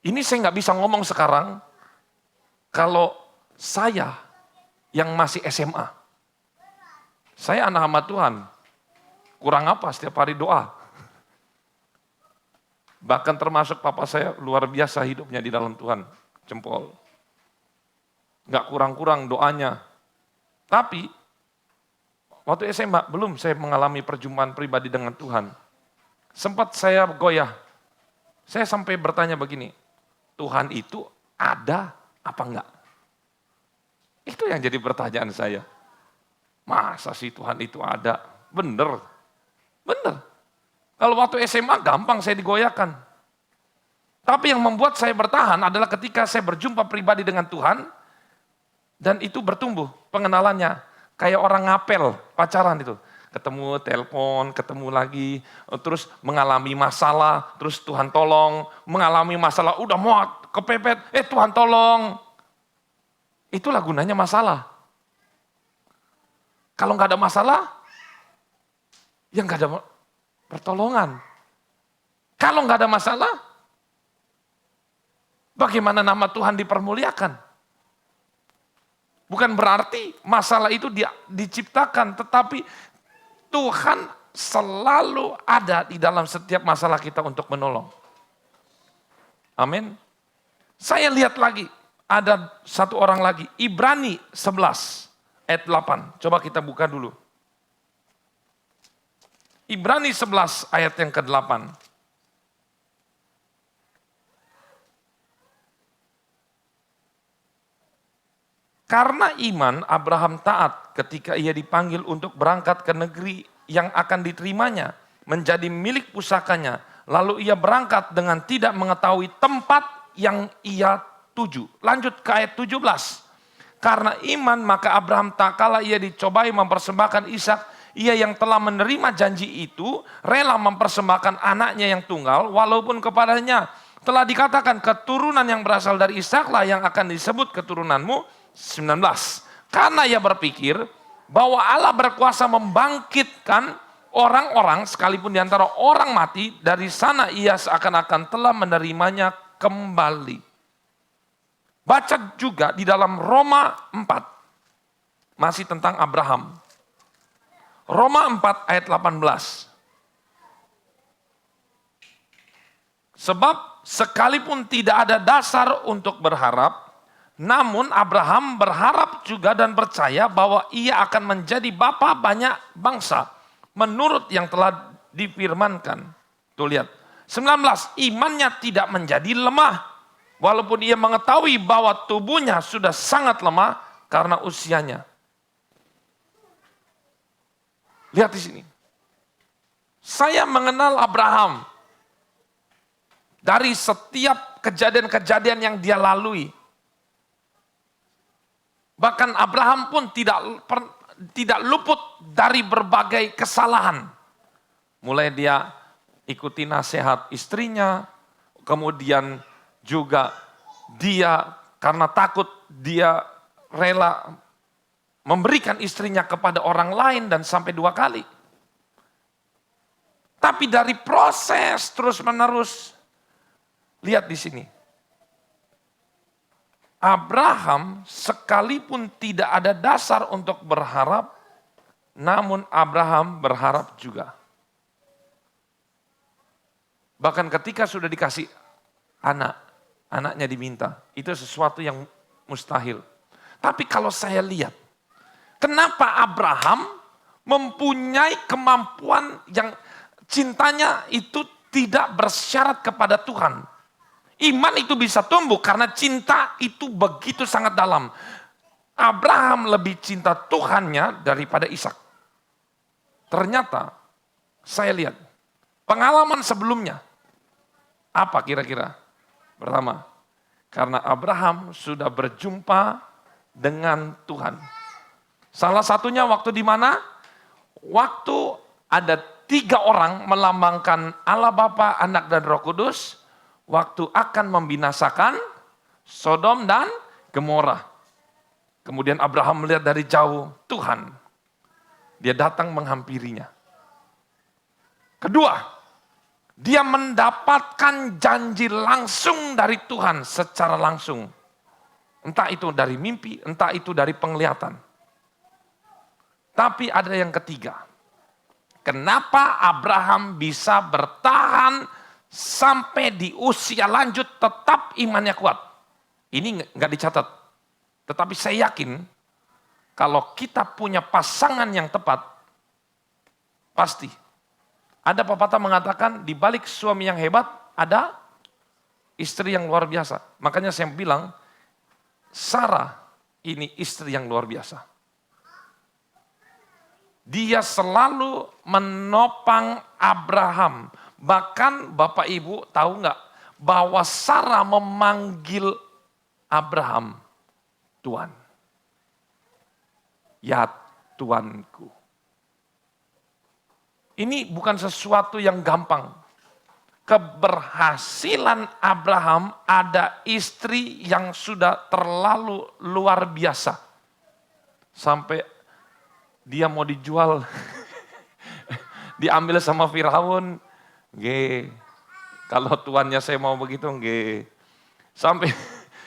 Ini saya nggak bisa ngomong sekarang kalau saya yang masih SMA. Saya anak hamba Tuhan. Kurang apa setiap hari doa. Bahkan termasuk papa saya luar biasa hidupnya di dalam Tuhan. Jempol. Nggak kurang-kurang doanya. Tapi waktu SMA belum saya mengalami perjumpaan pribadi dengan Tuhan. Sempat saya goyah. Saya sampai bertanya begini. Tuhan itu ada apa enggak? Itu yang jadi pertanyaan saya. Masa sih Tuhan itu ada? Bener. Bener. Kalau waktu SMA gampang saya digoyahkan. Tapi yang membuat saya bertahan adalah ketika saya berjumpa pribadi dengan Tuhan. Dan itu bertumbuh pengenalannya. Kayak orang ngapel, pacaran itu. Ketemu, telepon, ketemu lagi, terus mengalami masalah, terus Tuhan tolong, mengalami masalah, udah mau kepepet, Tuhan tolong. Itulah gunanya masalah. Kalau nggak ada masalah, ya nggak ada pertolongan. Kalau nggak ada masalah, bagaimana nama Tuhan dipermuliakan? Bukan berarti masalah itu diciptakan, tetapi Tuhan selalu ada di dalam setiap masalah kita untuk menolong. Amin. Saya lihat lagi, ada satu orang lagi, Ibrani 11 ayat 8. Coba kita buka dulu. Ibrani 11 ayat yang ke-8. Karena iman Abraham taat ketika ia dipanggil untuk berangkat ke negeri yang akan diterimanya, menjadi milik pusakanya. Lalu ia berangkat dengan tidak mengetahui tempat yang ia tuju. Lanjut ke ayat 17. Karena iman maka Abraham tak kala ia dicobai mempersembahkan Ishak, ia yang telah menerima janji itu rela mempersembahkan anaknya yang tunggal, walaupun kepadanya telah dikatakan keturunan yang berasal dari Ishaklah yang akan disebut keturunanmu. 19. Karena ia berpikir bahwa Allah berkuasa membangkitkan orang-orang sekalipun di antara orang mati, dari sana ia seakan-akan telah menerimanya kembali. Baca juga di dalam Roma 4. Masih tentang Abraham. Roma 4 ayat 18. Sebab sekalipun tidak ada dasar untuk berharap, namun Abraham berharap juga dan percaya bahwa ia akan menjadi bapa banyak bangsa menurut yang telah difirmankan. Tuh lihat. 19. Imannya tidak menjadi lemah walaupun ia mengetahui bahwa tubuhnya sudah sangat lemah karena usianya. Lihat di sini. Saya mengenal Abraham dari setiap kejadian-kejadian yang dia lalui. Bahkan Abraham pun tidak luput dari berbagai kesalahan. Mulai dia ikuti nasihat istrinya, kemudian juga dia karena takut dia rela memberikan istrinya kepada orang lain dan sampai 2 kali. Tapi dari proses terus-menerus, lihat di sini. Abraham sekalipun tidak ada dasar untuk berharap, namun Abraham berharap juga. Bahkan ketika sudah dikasih anaknya diminta, itu sesuatu yang mustahil. Tapi kalau saya lihat, kenapa Abraham mempunyai kemampuan yang cintanya itu tidak bersyarat kepada Tuhan. Iman itu bisa tumbuh karena cinta itu begitu sangat dalam. Abraham lebih cinta Tuhannya daripada Ishak. Ternyata saya lihat pengalaman sebelumnya. Apa kira-kira? Pertama, karena Abraham sudah berjumpa dengan Tuhan. Salah satunya waktu di mana? Waktu ada 3 orang melambangkan Allah Bapa, Anak dan Roh Kudus. Waktu akan membinasakan Sodom dan Gomora. Kemudian Abraham melihat dari jauh Tuhan. Dia datang menghampirinya. Kedua, dia mendapatkan janji langsung dari Tuhan secara langsung. Entah itu dari mimpi, entah itu dari penglihatan. Tapi ada yang ketiga. Kenapa Abraham bisa bertahan sampai di usia lanjut tetap imannya kuat? Ini nggak dicatat. Tetapi saya yakin kalau kita punya pasangan yang tepat, pasti. Ada pepatah mengatakan di balik suami yang hebat ada istri yang luar biasa. Makanya saya bilang Sarah ini istri yang luar biasa. Dia selalu menopang Abraham. Bahkan Bapak Ibu tahu nggak bahwa Sarah memanggil Abraham Tuhan. Ya Tuanku. Ini bukan sesuatu yang gampang. Keberhasilan Abraham ada istri yang sudah terlalu luar biasa. Sampai dia mau dijual, diambil sama Firaun. Kalau tuannya saya mau begitu, sampai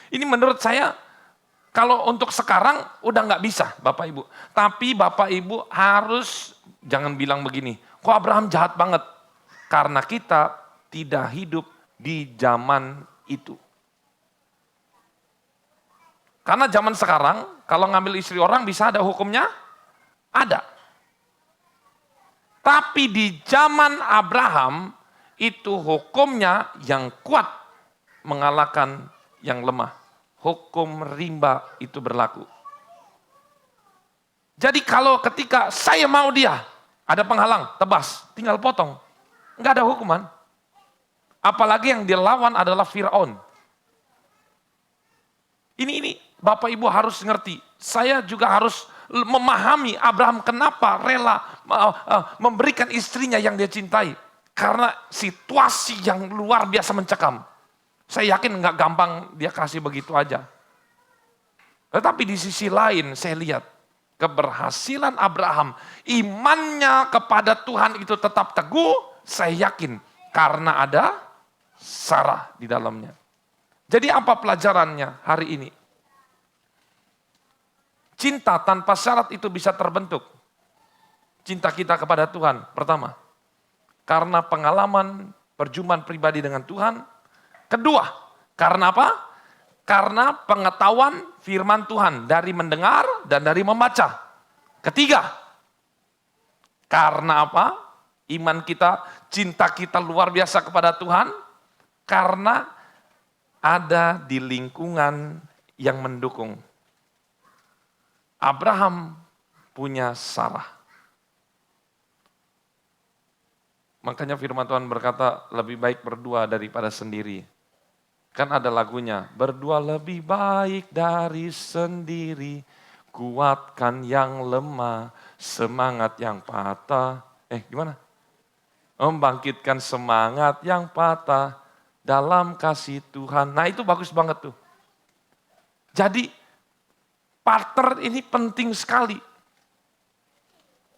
ini menurut saya kalau untuk sekarang udah nggak bisa Bapak Ibu. Tapi Bapak Ibu harus jangan bilang begini, kok Abraham jahat banget? Karena kita tidak hidup di zaman itu. Karena zaman sekarang, kalau ngambil istri orang bisa ada hukumnya? Ada. Tapi di zaman Abraham, itu hukumnya yang kuat mengalahkan yang lemah. Hukum rimba itu berlaku. Jadi kalau ketika saya mau dia, ada penghalang, tebas, tinggal potong. Enggak ada hukuman. Apalagi yang dilawan adalah Firaun. Ini Bapak Ibu harus ngerti. Saya juga harus memahami Abraham kenapa rela memberikan istrinya yang dia cintai. Karena situasi yang luar biasa mencekam. Saya yakin nggak gampang dia kasih begitu aja. Tetapi di sisi lain saya lihat keberhasilan Abraham, imannya kepada Tuhan itu tetap teguh, saya yakin karena ada Sarah di dalamnya. Jadi apa pelajarannya hari ini? Cinta tanpa syarat itu bisa terbentuk. Cinta kita kepada Tuhan, pertama. Karena pengalaman perjumpaan pribadi dengan Tuhan. Kedua, karena apa? Karena pengetahuan firman Tuhan dari mendengar dan dari membaca. Ketiga, karena apa? Iman kita, cinta kita luar biasa kepada Tuhan. Karena ada di lingkungan yang mendukung. Abraham punya Sarah. Makanya firman Tuhan berkata lebih baik berdua daripada sendiri. Kan ada lagunya, berdua lebih baik dari sendiri, kuatkan yang lemah, semangat yang patah. Gimana? Membangkitkan semangat yang patah dalam kasih Tuhan. Nah itu bagus banget tuh. Jadi partner ini penting sekali.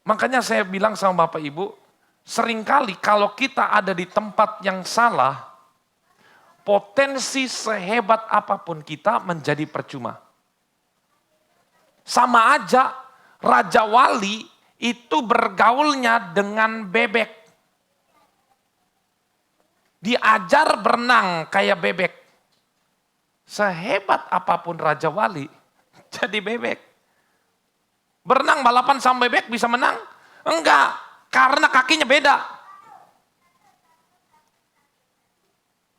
Makanya saya bilang sama Bapak Ibu, seringkali kalau kita ada di tempat yang salah, potensi sehebat apapun kita menjadi percuma. Sama aja Raja Wali itu bergaulnya dengan bebek. Diajar berenang kayak bebek. Sehebat apapun Raja Wali, jadi bebek. Berenang balapan sama bebek bisa menang? Enggak, karena kakinya beda.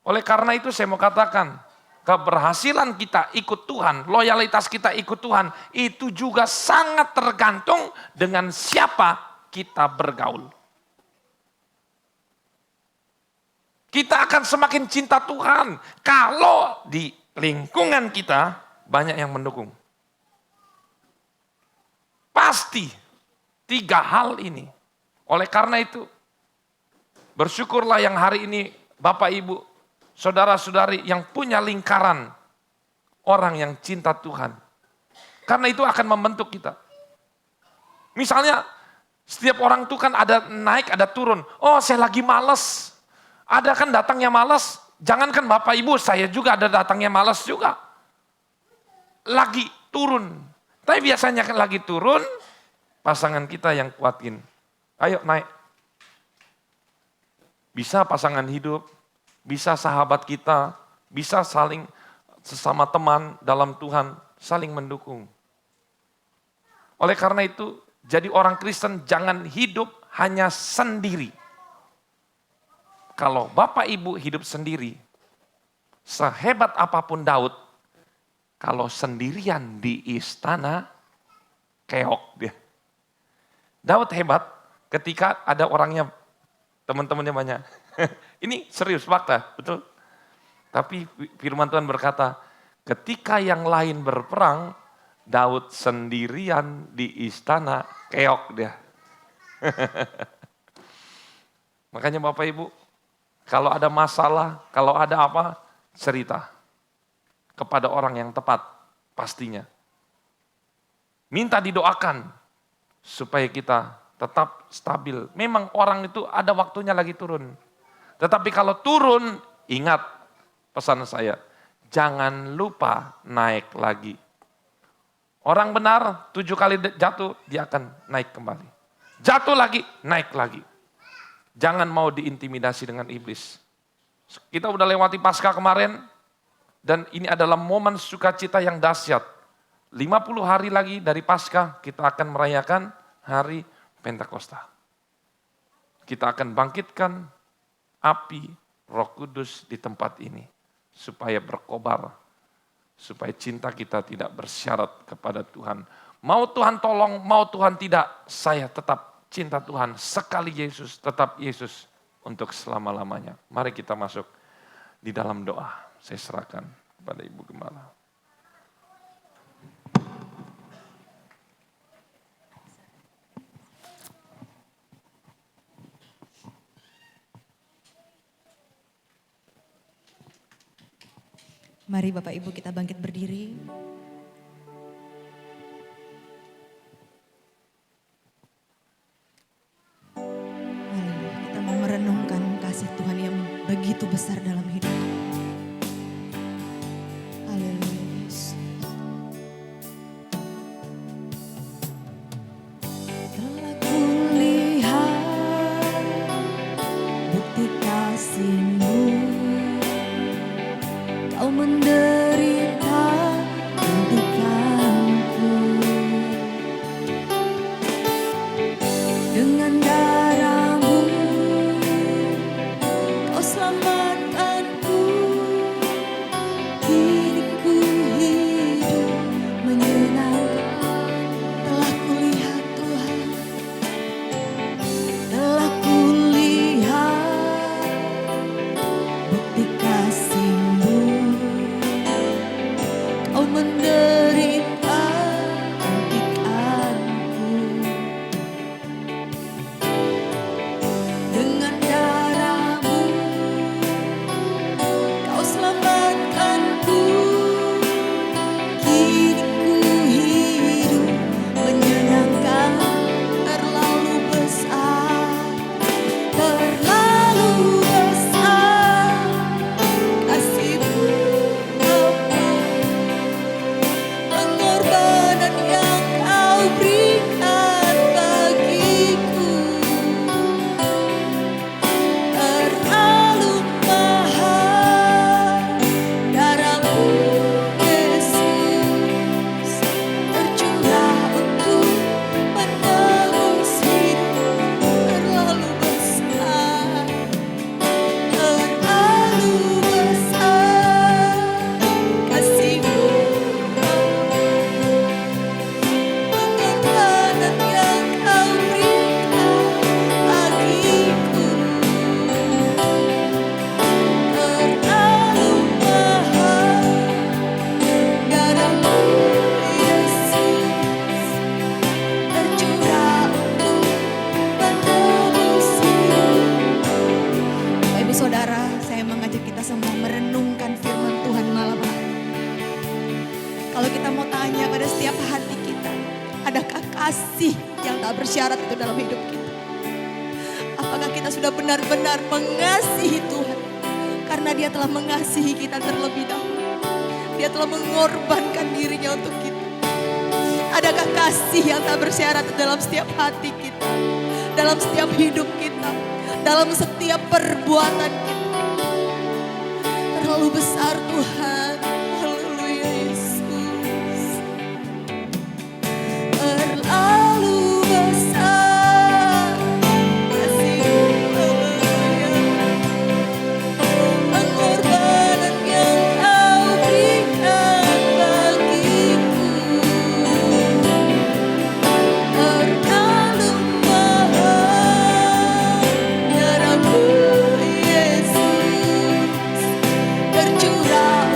Oleh karena itu saya mau katakan, keberhasilan kita ikut Tuhan, loyalitas kita ikut Tuhan, itu juga sangat tergantung dengan siapa kita bergaul. Kita akan semakin cinta Tuhan kalau di lingkungan kita banyak yang mendukung. Pasti 3 hal ini. Oleh karena itu, bersyukurlah yang hari ini Bapak Ibu, saudara-saudari yang punya lingkaran orang yang cinta Tuhan. Karena itu akan membentuk kita. Misalnya, setiap orang itu kan ada naik, ada turun. Oh, saya lagi malas. Ada kan datangnya malas. Jangankan Bapak Ibu, saya juga ada datangnya malas juga. Lagi turun. Tapi biasanya kan lagi turun, pasangan kita yang kuatin. Ayo naik. Bisa pasangan hidup, bisa sahabat kita, bisa saling sesama teman dalam Tuhan, saling mendukung. Oleh karena itu, jadi orang Kristen jangan hidup hanya sendiri. Kalau Bapak Ibu hidup sendiri, sehebat apapun Daud, kalau sendirian di istana, keok dia. Daud hebat ketika ada orangnya, teman-temannya banyak. Ini serius fakta, betul. Tapi firman Tuhan berkata, ketika yang lain berperang, Daud sendirian di istana, keok dia. Makanya Bapak Ibu, kalau ada masalah, kalau ada apa, cerita kepada orang yang tepat pastinya. Minta didoakan supaya kita tetap stabil. Memang orang itu ada waktunya lagi turun. Tetapi kalau turun, ingat pesan saya, jangan lupa naik lagi. Orang benar 7 kali jatuh, dia akan naik kembali. Jatuh lagi, naik lagi. Jangan mau diintimidasi dengan iblis. Kita udah lewati Paskah kemarin, dan ini adalah momen sukacita yang dahsyat. 50 hari lagi dari Paskah kita akan merayakan hari Pentakosta. Kita akan bangkitkan api Roh Kudus di tempat ini supaya berkobar, supaya cinta kita tidak bersyarat kepada Tuhan. Mau Tuhan tolong, mau Tuhan tidak, saya tetap cinta Tuhan. Sekali Yesus, tetap Yesus untuk selama-lamanya. Mari kita masuk di dalam doa. Saya serahkan kepada Ibu Gembala. Mari Bapak Ibu kita bangkit berdiri. Haleluya, kita mau merenungkan kasih Tuhan yang begitu besar dalam hidup. Haleluya Yesus. Telah kulihat bukti kasih-Mu. Kau menderita untukku, dengan darah-Mu Kau selamatkanku. Kini ku hidup menyenangkan. Telah kulihat Tuhan, telah kulihat bukti kasih-Mu. Kau menderita untukku, dengan darah-Mu Kau selamatkanku. Kini ku hidup menyenangkan. Terlalu besar, terlalu besar kasih-Mu Bapa. Pengorbanan yang Kau berikan bagiku terlalu mahal. Darah-Mu Yesus tercurah untuk menebus hidup. Terlalu besar, terlalu besar kasih-Mu. Pengorbanan yang Kau berikan bagiku terlalu mahal. Darah-Mu Yesus tercurah untuk menebus hidup. Bapak Ibu Saudara, saya mengajak kita semua merenungkan firman Tuhan malam hari. Kalau kita mau tanya pada setiap hati kita, adakah kasih yang tak bersyarat itu dalam hidup kita? Apakah kita sudah benar-benar mengasihi Tuhan? Karena Dia telah mengasihi kita terlebih dahulu. Dia telah mengorbankan dirinya untuk kita. Adakah kasih yang tak bersyarat dalam setiap hati kita? Dalam setiap hidup kita? Dalam setiap perbuatan kita? Terlalu besar Tuhan. Haleluya Yesus. Terlalu besar kasih-Mu. Haleluya. Pengorbanan yang Kau berikan bagiku terlalu mahal. Darah-Mu Yesus tercurah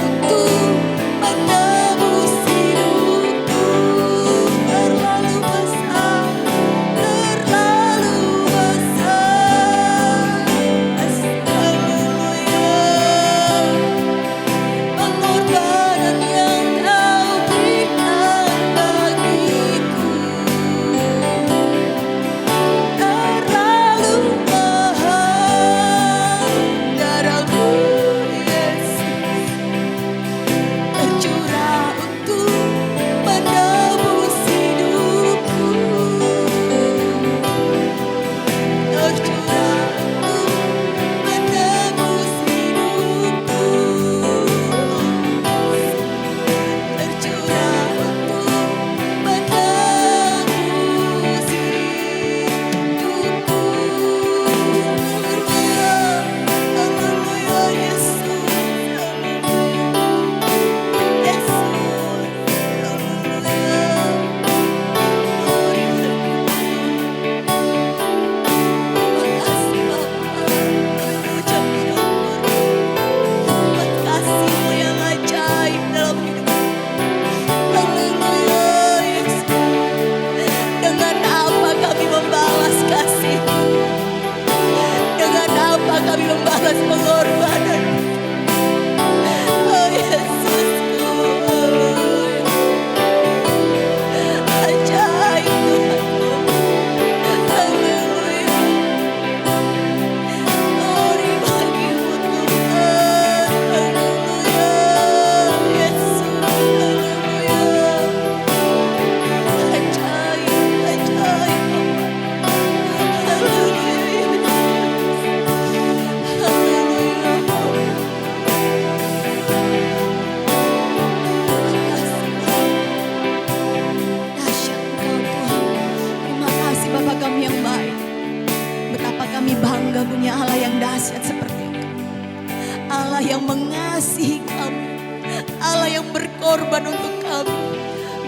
korban untuk kami.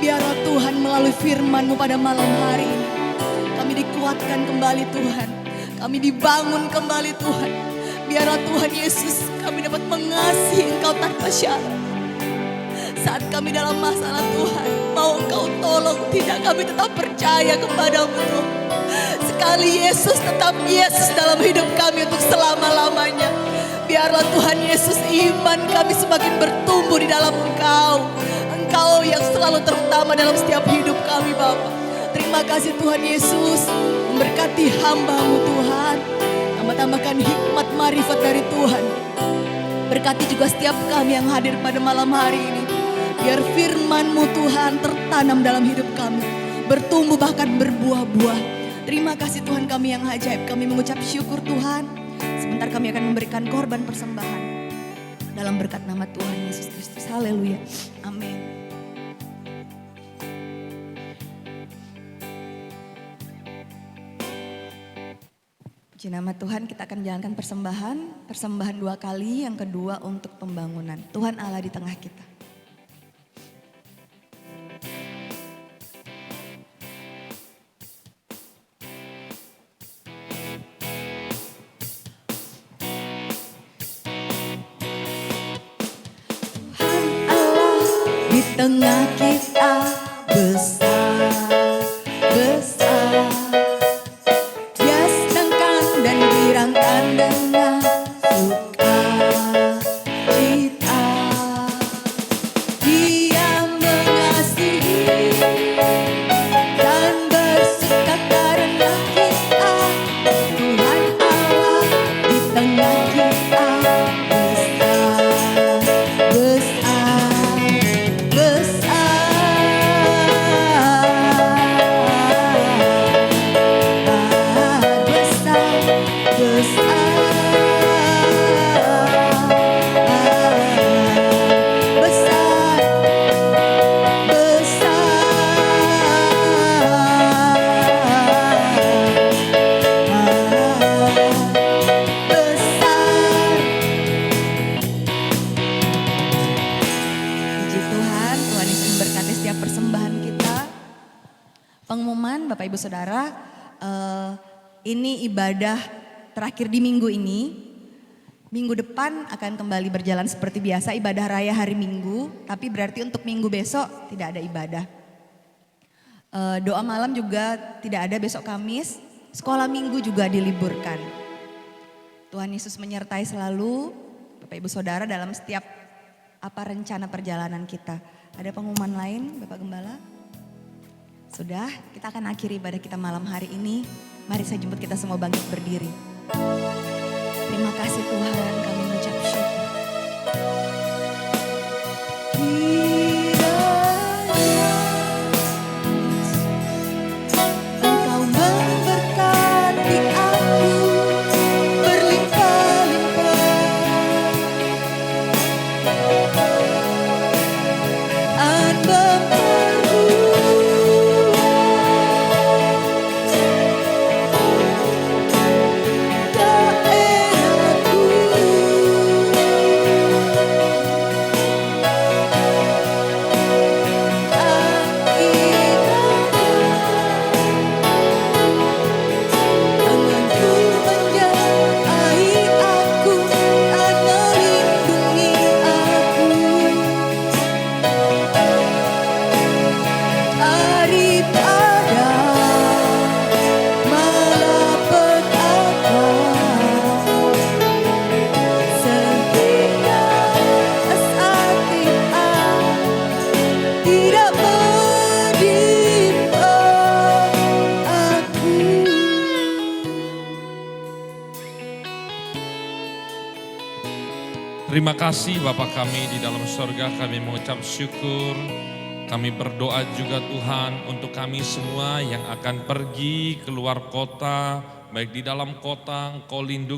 Biarlah Tuhan melalui firman-Mu pada malam hari ini, kami dikuatkan kembali Tuhan. Kami dibangun kembali Tuhan. Biarlah Tuhan Yesus kami dapat mengasihi Engkau tanpa syarat. Saat kami dalam masalah Tuhan, mau Engkau tolong, tidak kami tetap percaya kepadamu Tuhan. Sekali Yesus tetap Yesus dalam hidup kami untuk selama-lamanya. Biarlah Tuhan Yesus iman kami semakin bertumbuh di dalam Engkau. Engkau yang selalu terutama dalam setiap hidup kami Bapa. Terima kasih Tuhan Yesus, memberkati hamba-Mu Tuhan. Tambah-tambahkan hikmat marifat dari Tuhan. Berkati juga setiap kami yang hadir pada malam hari ini. Biar firman-Mu Tuhan tertanam dalam hidup kami, bertumbuh bahkan berbuah-buah. Terima kasih Tuhan kami yang ajaib. Kami mengucap syukur Tuhan. Sebentar kami akan memberikan korban persembahan. Dalam berkat nama Tuhan Yesus Kristus. Haleluya. Amin. Puji nama Tuhan, kita akan jalankan persembahan. Persembahan 2 kali, yang kedua untuk pembangunan. Tuhan Allah di tengah kita. Di tengah kita besar, besar. Dia senangkan dan girangkan dengan sukacita. Dia mengasihi dan bersuka karena kita. Tuhan Allah di tengah kita besar, besar. Pengumuman Bapak Ibu Saudara, ini ibadah terakhir di minggu ini. Minggu depan akan kembali berjalan seperti biasa, ibadah raya hari Minggu. Tapi berarti untuk minggu besok tidak ada ibadah. Doa malam juga tidak ada besok Kamis. Sekolah minggu juga diliburkan. Tuhan Yesus menyertai selalu Bapak Ibu Saudara dalam setiap rencana perjalanan kita. Ada pengumuman lain Bapak Gembala? Sudah, kita akan akhiri ibadah kita malam hari ini. Mari saya jemput kita semua bangkit berdiri. Terima kasih Tuhan, kami mengucap syukur. Engkau memberkati aku berlimpah-limpah. Terima kasih Bapa kami di dalam sorga, kami mengucap syukur. Kami berdoa juga Tuhan untuk kami semua yang akan pergi keluar kota, baik di dalam kota Engkau lindungi.